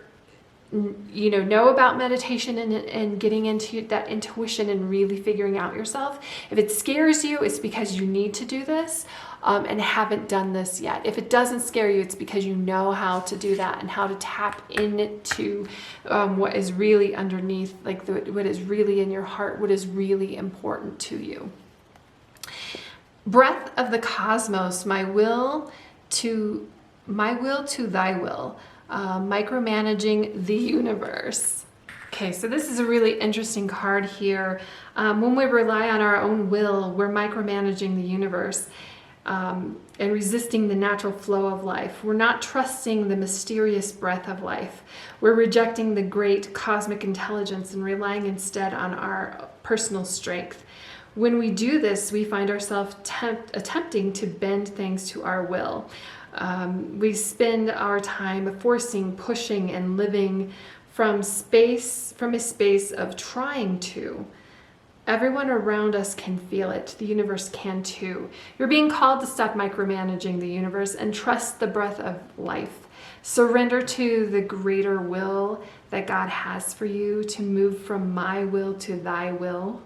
know about meditation and getting into that intuition and really figuring out yourself. If it scares you, it's because you need to do this and haven't done this yet. If it doesn't scare you, it's because you know how to do that and how to tap into what is really underneath, like what is really in your heart, what is really important to you. Breath of the cosmos, my will to thy will. Micromanaging the universe. Okay, so this is a really interesting card here. When we rely on our own will, we're micromanaging the universe and resisting the natural flow of life. We're not trusting the mysterious breath of life. We're rejecting the great cosmic intelligence and relying instead on our personal strength. When we do this, we find ourselves attempting to bend things to our will. We spend our time forcing, pushing, and living from a space of trying to. Everyone around us can feel it. The universe can too. You're being called to stop micromanaging the universe and trust the breath of life. Surrender to the greater will that God has for you, to move from my will to thy will.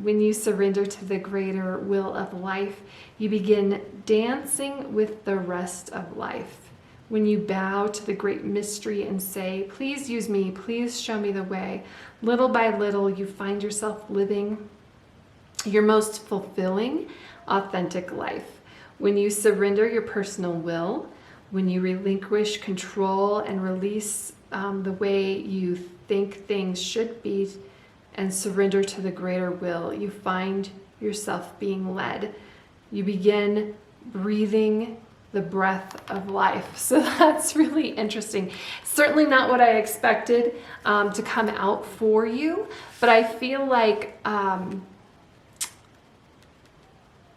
When you surrender to the greater will of life, you begin dancing with the rest of life. When you bow to the great mystery and say, please use me, please show me the way, little by little you find yourself living your most fulfilling, authentic life. When you surrender your personal will, when you relinquish control and release the way you think things should be, and surrender to the greater will, you find yourself being led. You begin breathing the breath of life. So that's really interesting. Certainly not what I expected to come out for you, but I feel like,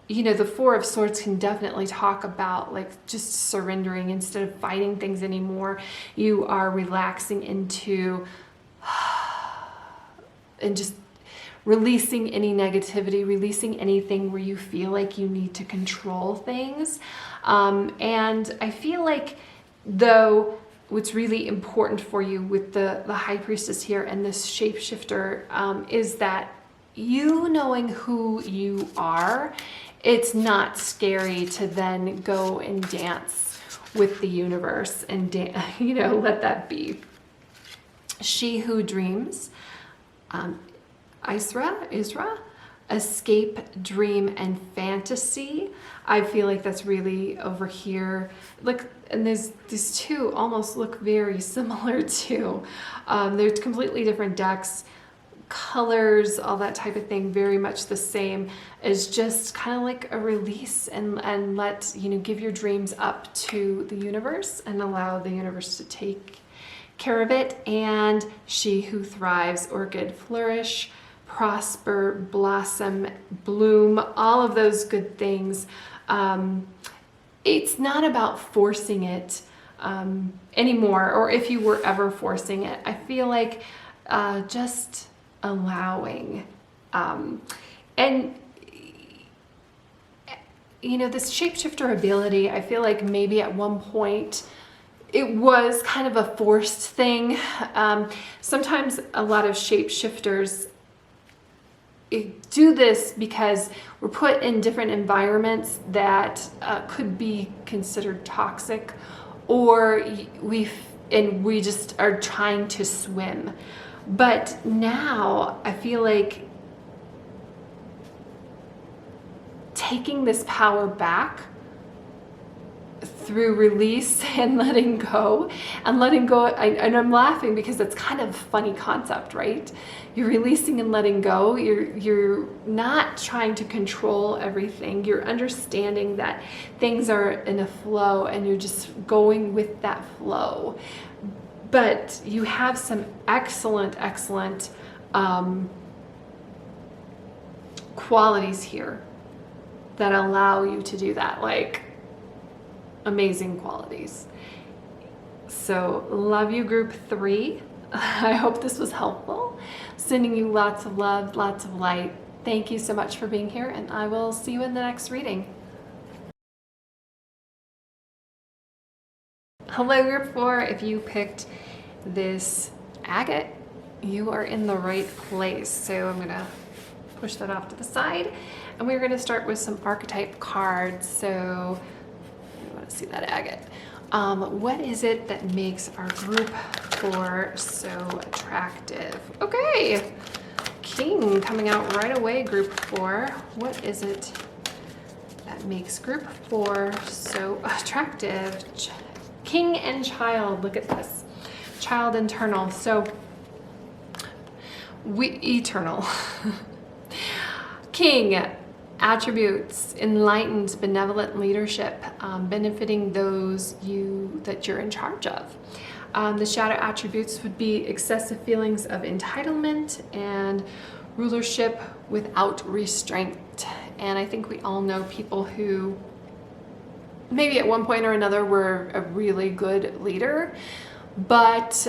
the Four of Swords can definitely talk about like just surrendering. Instead of fighting things anymore, you are relaxing into and just releasing any negativity, releasing anything where you feel like you need to control things. And I feel like, though, what's really important for you with the High Priestess here and this shapeshifter is that you knowing who you are, it's not scary to then go and dance with the universe and let that be. She who dreams, Isra, escape, dream, and fantasy. I feel like that's really over here. Look, and these two almost look very similar too. They're completely different decks, colors, all that type of thing, very much the same. Is just kind of like a release and let, give your dreams up to the universe and allow the universe to take care of it. And she who thrives, orchid, flourish, prosper, blossom, bloom, all of those good things. It's not about forcing it anymore, or if you were ever forcing it. I feel like just allowing. And, you know, this shapeshifter ability, I feel like maybe at one point it was kind of a forced thing. Sometimes a lot of shapeshifters do this because we're put in different environments that could be considered toxic, or we just are trying to swim. But now I feel like taking this power back through release and letting go, and I'm laughing because it's kind of a funny concept, right? You're releasing and letting go. You're not trying to control everything. You're understanding that things are in a flow and you're just going with that flow. But you have some excellent qualities here that allow you to do that, like amazing qualities. So love you, group 3. I hope this was helpful. Sending you lots of love, lots of light. Thank you so much for being here, and I will see you in the next reading. Hello, group 4. If you picked this agate, you are in the right place. So I'm gonna push that off to the side, and we're gonna start with some archetype cards. So I want to see that agate. What is it that makes our group 4 so attractive? Okay, King coming out right away, group 4. What is it that makes group 4 so attractive? King and child, look at this. Child internal, so eternal. King, attributes, enlightened, benevolent leadership, benefiting those that you're in charge of. The shadow attributes would be excessive feelings of entitlement and rulership without restraint. And I think we all know people who maybe at one point or another were a really good leader, but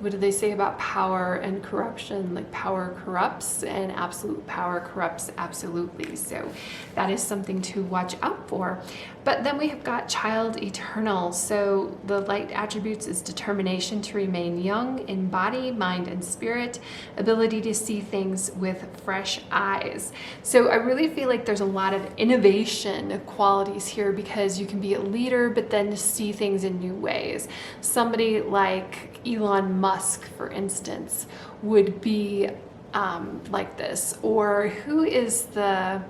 what do they say about power and corruption? Like, power corrupts, and absolute power corrupts absolutely. So that is something to watch out for. But then we have got child eternal. So the light attributes is determination to remain young in body, mind, and spirit, ability to see things with fresh eyes. So I really feel like there's a lot of innovation qualities here, because you can be a leader, but then see things in new ways. Somebody like Elon Musk, for instance, would be like this. Or who is the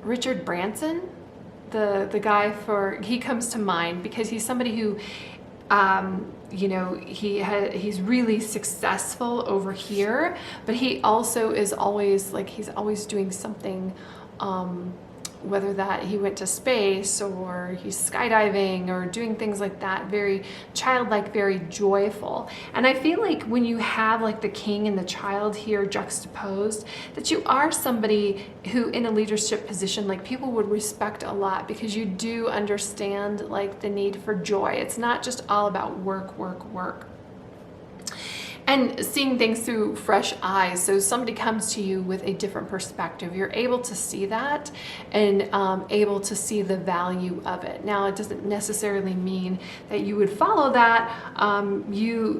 Richard Branson, the guy he comes to mind because he's somebody who you know, he's really successful over here, but he also is always like, he's always doing something, whether that he went to space or he's skydiving or doing things like that, very childlike, very joyful. And I feel like when you have like the king and the child here juxtaposed, that you are somebody who in a leadership position, like people would respect a lot, because you do understand like the need for joy. It's not just all about work, work, work. And seeing things through fresh eyes. So somebody comes to you with a different perspective. You're able to see that and able to see the value of it. Now, it doesn't necessarily mean that you would follow that.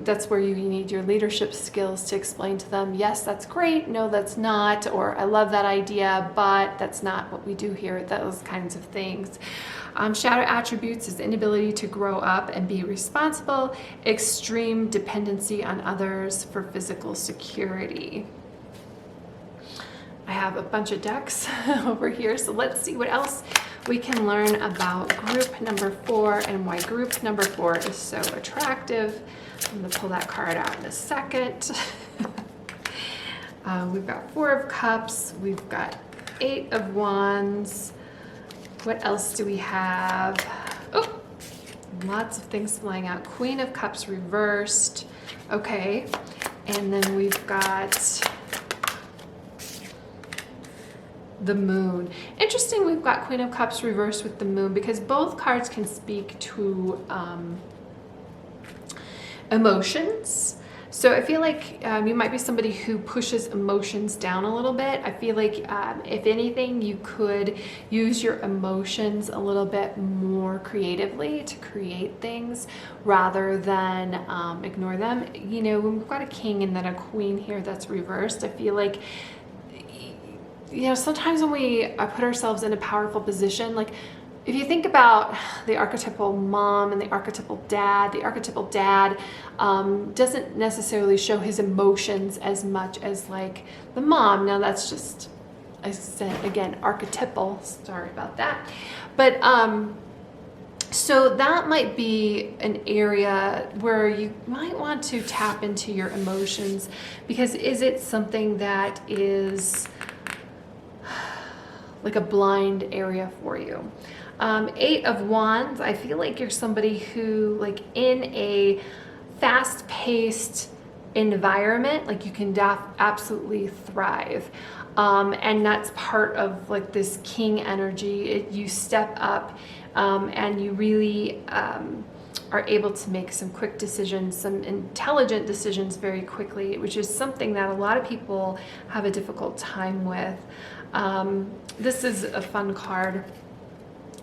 That's where you need your leadership skills to explain to them, yes, that's great, no, that's not, or I love that idea, but that's not what we do here, those kinds of things. Shadow attributes is inability to grow up and be responsible, extreme dependency on others for physical security. I have a bunch of decks over here, so let's see what else we can learn about group number 4 and why group number 4 is so attractive. I'm going to pull that card out in a second. We've got 4 of Cups, we've got 8 of Wands. What else do we have? Oh, lots of things flying out. Queen of Cups reversed. Okay, and then we've got the Moon. Interesting, we've got Queen of Cups reversed with the Moon, because both cards can speak to emotions. So I feel like you might be somebody who pushes emotions down a little bit. I feel like if anything, you could use your emotions a little bit more creatively to create things rather than ignore them. You know, when we've got a king and then a queen here that's reversed, I feel like, you know, sometimes when we put ourselves in a powerful position, like if you think about the archetypal mom and the archetypal dad doesn't necessarily show his emotions as much as like the mom. Now that's just, I said again, archetypal, sorry about that. But so that might be an area where you might want to tap into your emotions, because is it something that is like a blind area for you? 8 of Wands, I feel like you're somebody who, like, in a fast-paced environment, like, you can absolutely thrive. And that's part of like this king energy. You step up and you really are able to make some quick decisions, some intelligent decisions very quickly, which is something that a lot of people have a difficult time with. This is a fun card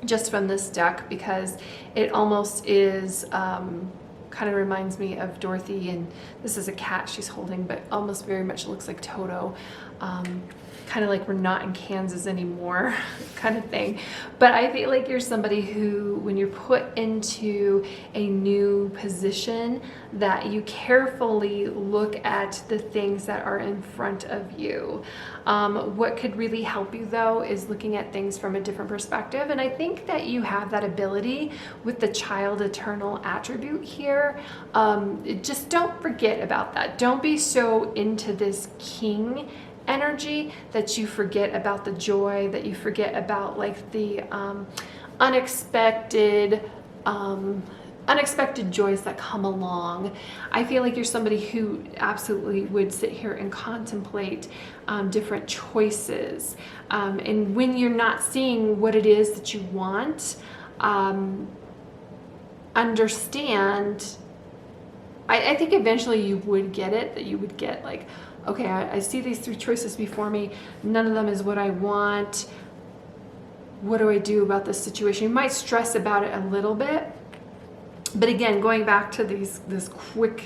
just from this deck because it almost is kind of reminds me of Dorothy, and this is a cat she's holding, but almost very much looks like Toto. Kind of like we're not in Kansas anymore kind of thing. But I feel like you're somebody who, when you're put into a new position, that you carefully look at the things that are in front of you. What could really help you though is looking at things from a different perspective. And I think that you have that ability with the child eternal attribute here. Just don't forget about that. Don't be so into this king energy that you forget about the joy, that you forget about like the unexpected joys that come along. I feel like you're somebody who absolutely would sit here and contemplate different choices, and when you're not seeing what it is that you want, understand, I think eventually you would get it, that you would get like, okay, I see these 3 choices before me. None of them is what I want. What do I do about this situation? You might stress about it a little bit. But again, going back to this quick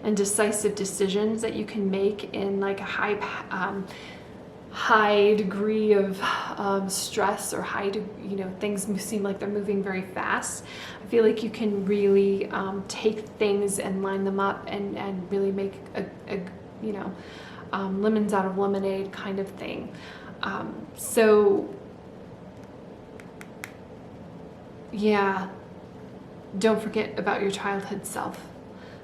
and decisive decisions that you can make in like a high degree of stress, or things seem like they're moving very fast. I feel like you can really take things and line them up and really make a lemons out of lemonade kind of thing. So yeah, don't forget about your childhood self.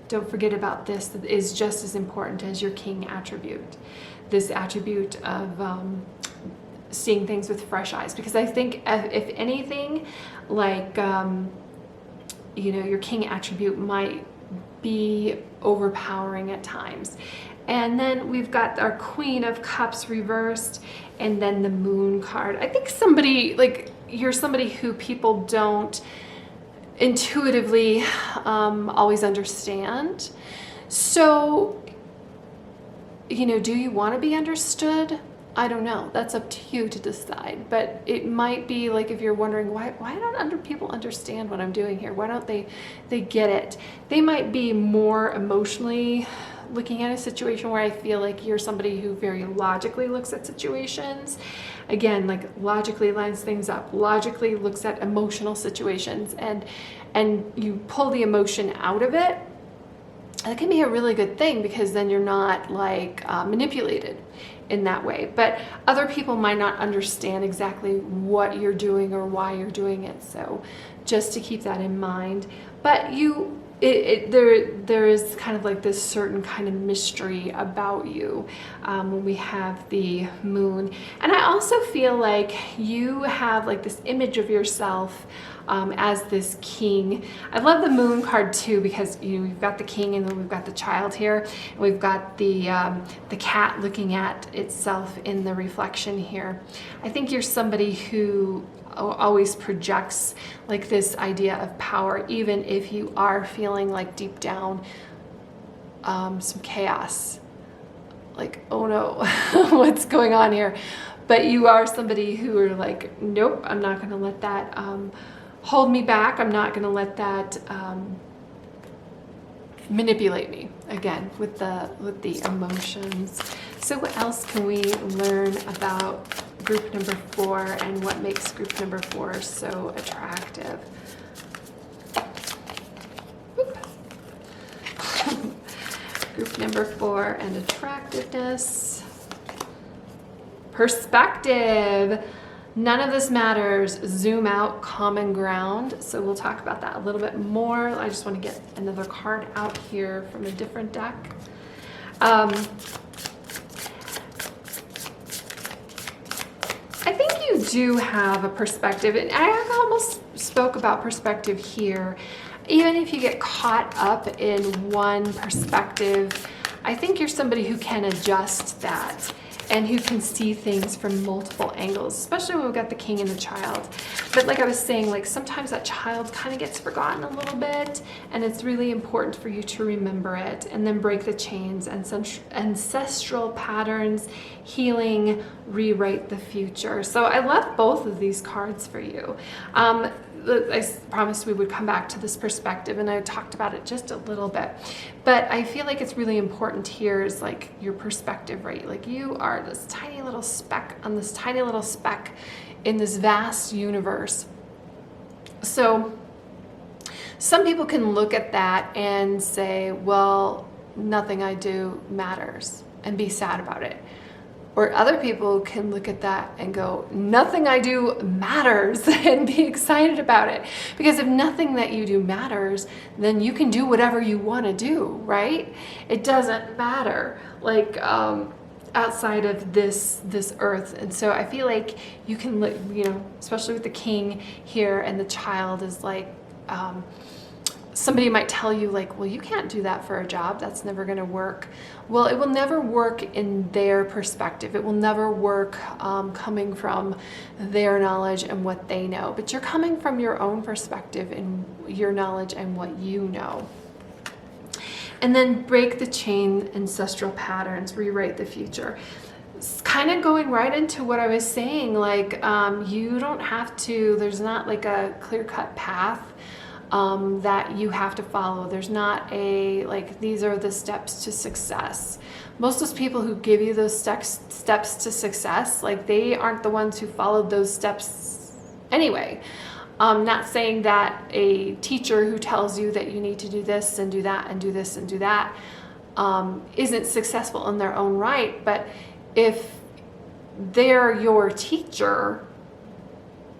Don't forget about this. That is just as important as your king attribute. This attribute of seeing things with fresh eyes. Because I think if anything, like, your king attribute might be overpowering at times. And then we've got our Queen of Cups reversed, and then the Moon card. I think you're somebody who people don't intuitively always understand. So, do you want to be understood? I don't know. That's up to you to decide. But it might be like, if you're wondering, why don't people understand what I'm doing here? Why don't they get it? They might be more emotionally looking at a situation, where I feel like you're somebody who very logically looks at situations. Again, like logically lines things up, logically looks at emotional situations, and you pull the emotion out of it. That can be a really good thing, because then you're not like manipulated in that way. But other people might not understand exactly what you're doing or why you're doing it. So just to keep that in mind. But there is kind of like this certain kind of mystery about you when we have the Moon. And I also feel like you have like this image of yourself as this king. I love the Moon card too, because we've got the king, and then we've got the child here, and we've got the cat looking at itself in the reflection here. I think you're somebody who always projects like this idea of power, even if you are feeling like deep down some chaos. Like, oh no, what's going on here? But you are somebody who are like, nope, I'm not going to let that hold me back. I'm not going to let that manipulate me, again, with the emotions. So what else can we learn about group number 4 and what makes group number 4 so attractive? Group number 4 and attractiveness. Perspective. None of this matters. Zoom out, common ground. So we'll talk about that a little bit more. I just want to get another card out here from a different deck. I think you do have a perspective, and I almost spoke about perspective here. Even if you get caught up in one perspective, I think you're somebody who can adjust that and who can see things from multiple angles, especially when we've got the king and the child. But like I was saying, like sometimes that child kind of gets forgotten a little bit, and it's really important for you to remember it and then break the chains, ancestral patterns, healing, rewrite the future. So I love both of these cards for you. I promised we would come back to this perspective, and I talked about it just a little bit, but I feel like it's really important here is like your perspective, right? Like you are this tiny little speck on this tiny little speck in this vast universe. So some people can look at that and say, well, nothing I do matters, and be sad about it. Or other people can look at that and go, nothing I do matters, and be excited about it. Because if nothing that you do matters, then you can do whatever you want to do, right? It doesn't matter, like outside of this earth. And so I feel like you can look, you know, especially with the king here and the child is like, somebody might tell you like, well, you can't do that for a job. That's never going to work. Well, it will never work in their perspective. It will never work coming from their knowledge and what they know. But you're coming from your own perspective and your knowledge and what you know. And then break the chain, ancestral patterns, rewrite the future. It's kind of going right into what I was saying. Like you don't have to, there's not like a clear-cut path that you have to follow. There's not a, like, these are the steps to success. Most of those people who give you those steps to success, like they aren't the ones who followed those steps anyway. Not saying that a teacher who tells you that you need to do this and do that and do this and do that isn't successful in their own right, but if they're your teacher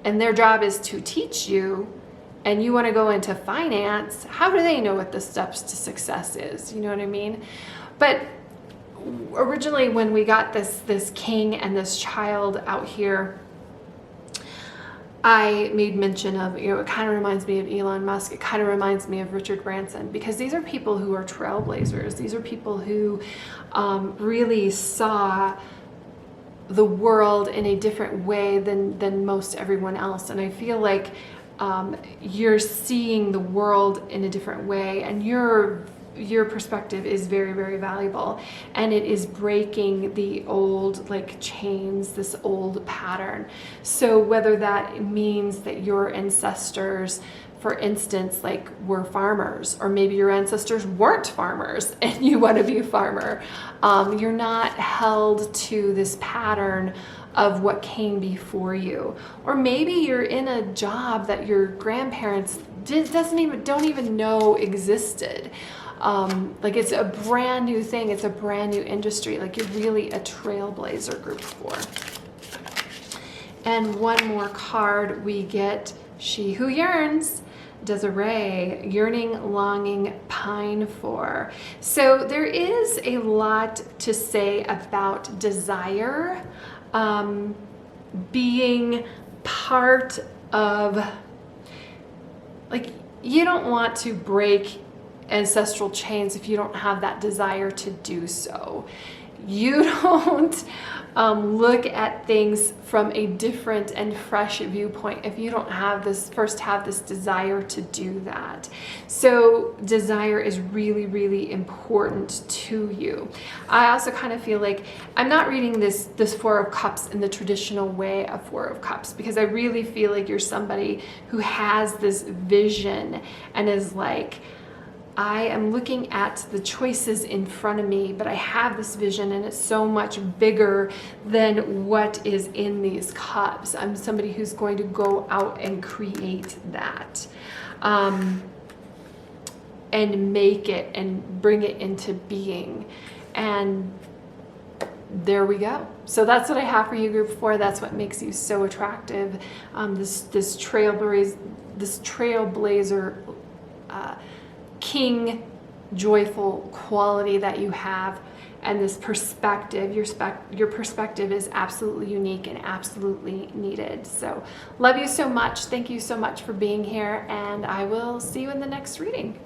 and their job is to teach you, and you want to go into finance, how do they know what the steps to success is? You know what I mean? But originally when we got this king and this child out here, I made mention of, you know, it kind of reminds me of Elon Musk. It kind of reminds me of Richard Branson, because these are people who are trailblazers. These are people who really saw the world in a different way than most everyone else. And I feel like you're seeing the world in a different way, and your perspective is very, very valuable, and it is breaking the old like chains, this old pattern. So whether that means that your ancestors, for instance, like were farmers, or maybe your ancestors weren't farmers and you want to be a farmer, you're not held to this pattern of what came before you. Or maybe you're in a job that your grandparents don't even know existed. Like it's a brand new thing. It's a brand new industry. Like you're really a trailblazer, group 4. And one more card, we get She Who Yearns. Desiree, yearning, longing, pine for. So there is a lot to say about desire being part of, like, you don't want to break ancestral chains if you don't have that desire to do so. you don't look at things from a different and fresh viewpoint if you don't have this desire to do that. So desire is really, really important to you. I also kind of feel like I'm not reading this Four of Cups in the traditional way of Four of Cups, because I really feel like you're somebody who has this vision and is like, I am looking at the choices in front of me, but I have this vision and it's so much bigger than what is in these cups. I'm somebody who's going to go out and create that, and make it and bring it into being. And there we go. So that's what I have for you, group 4. That's what makes you so attractive. This trailblazer, king, joyful quality that you have, and this perspective. Your perspective is absolutely unique and absolutely needed. So love you so much. Thank you so much for being here, and I will see you in the next reading.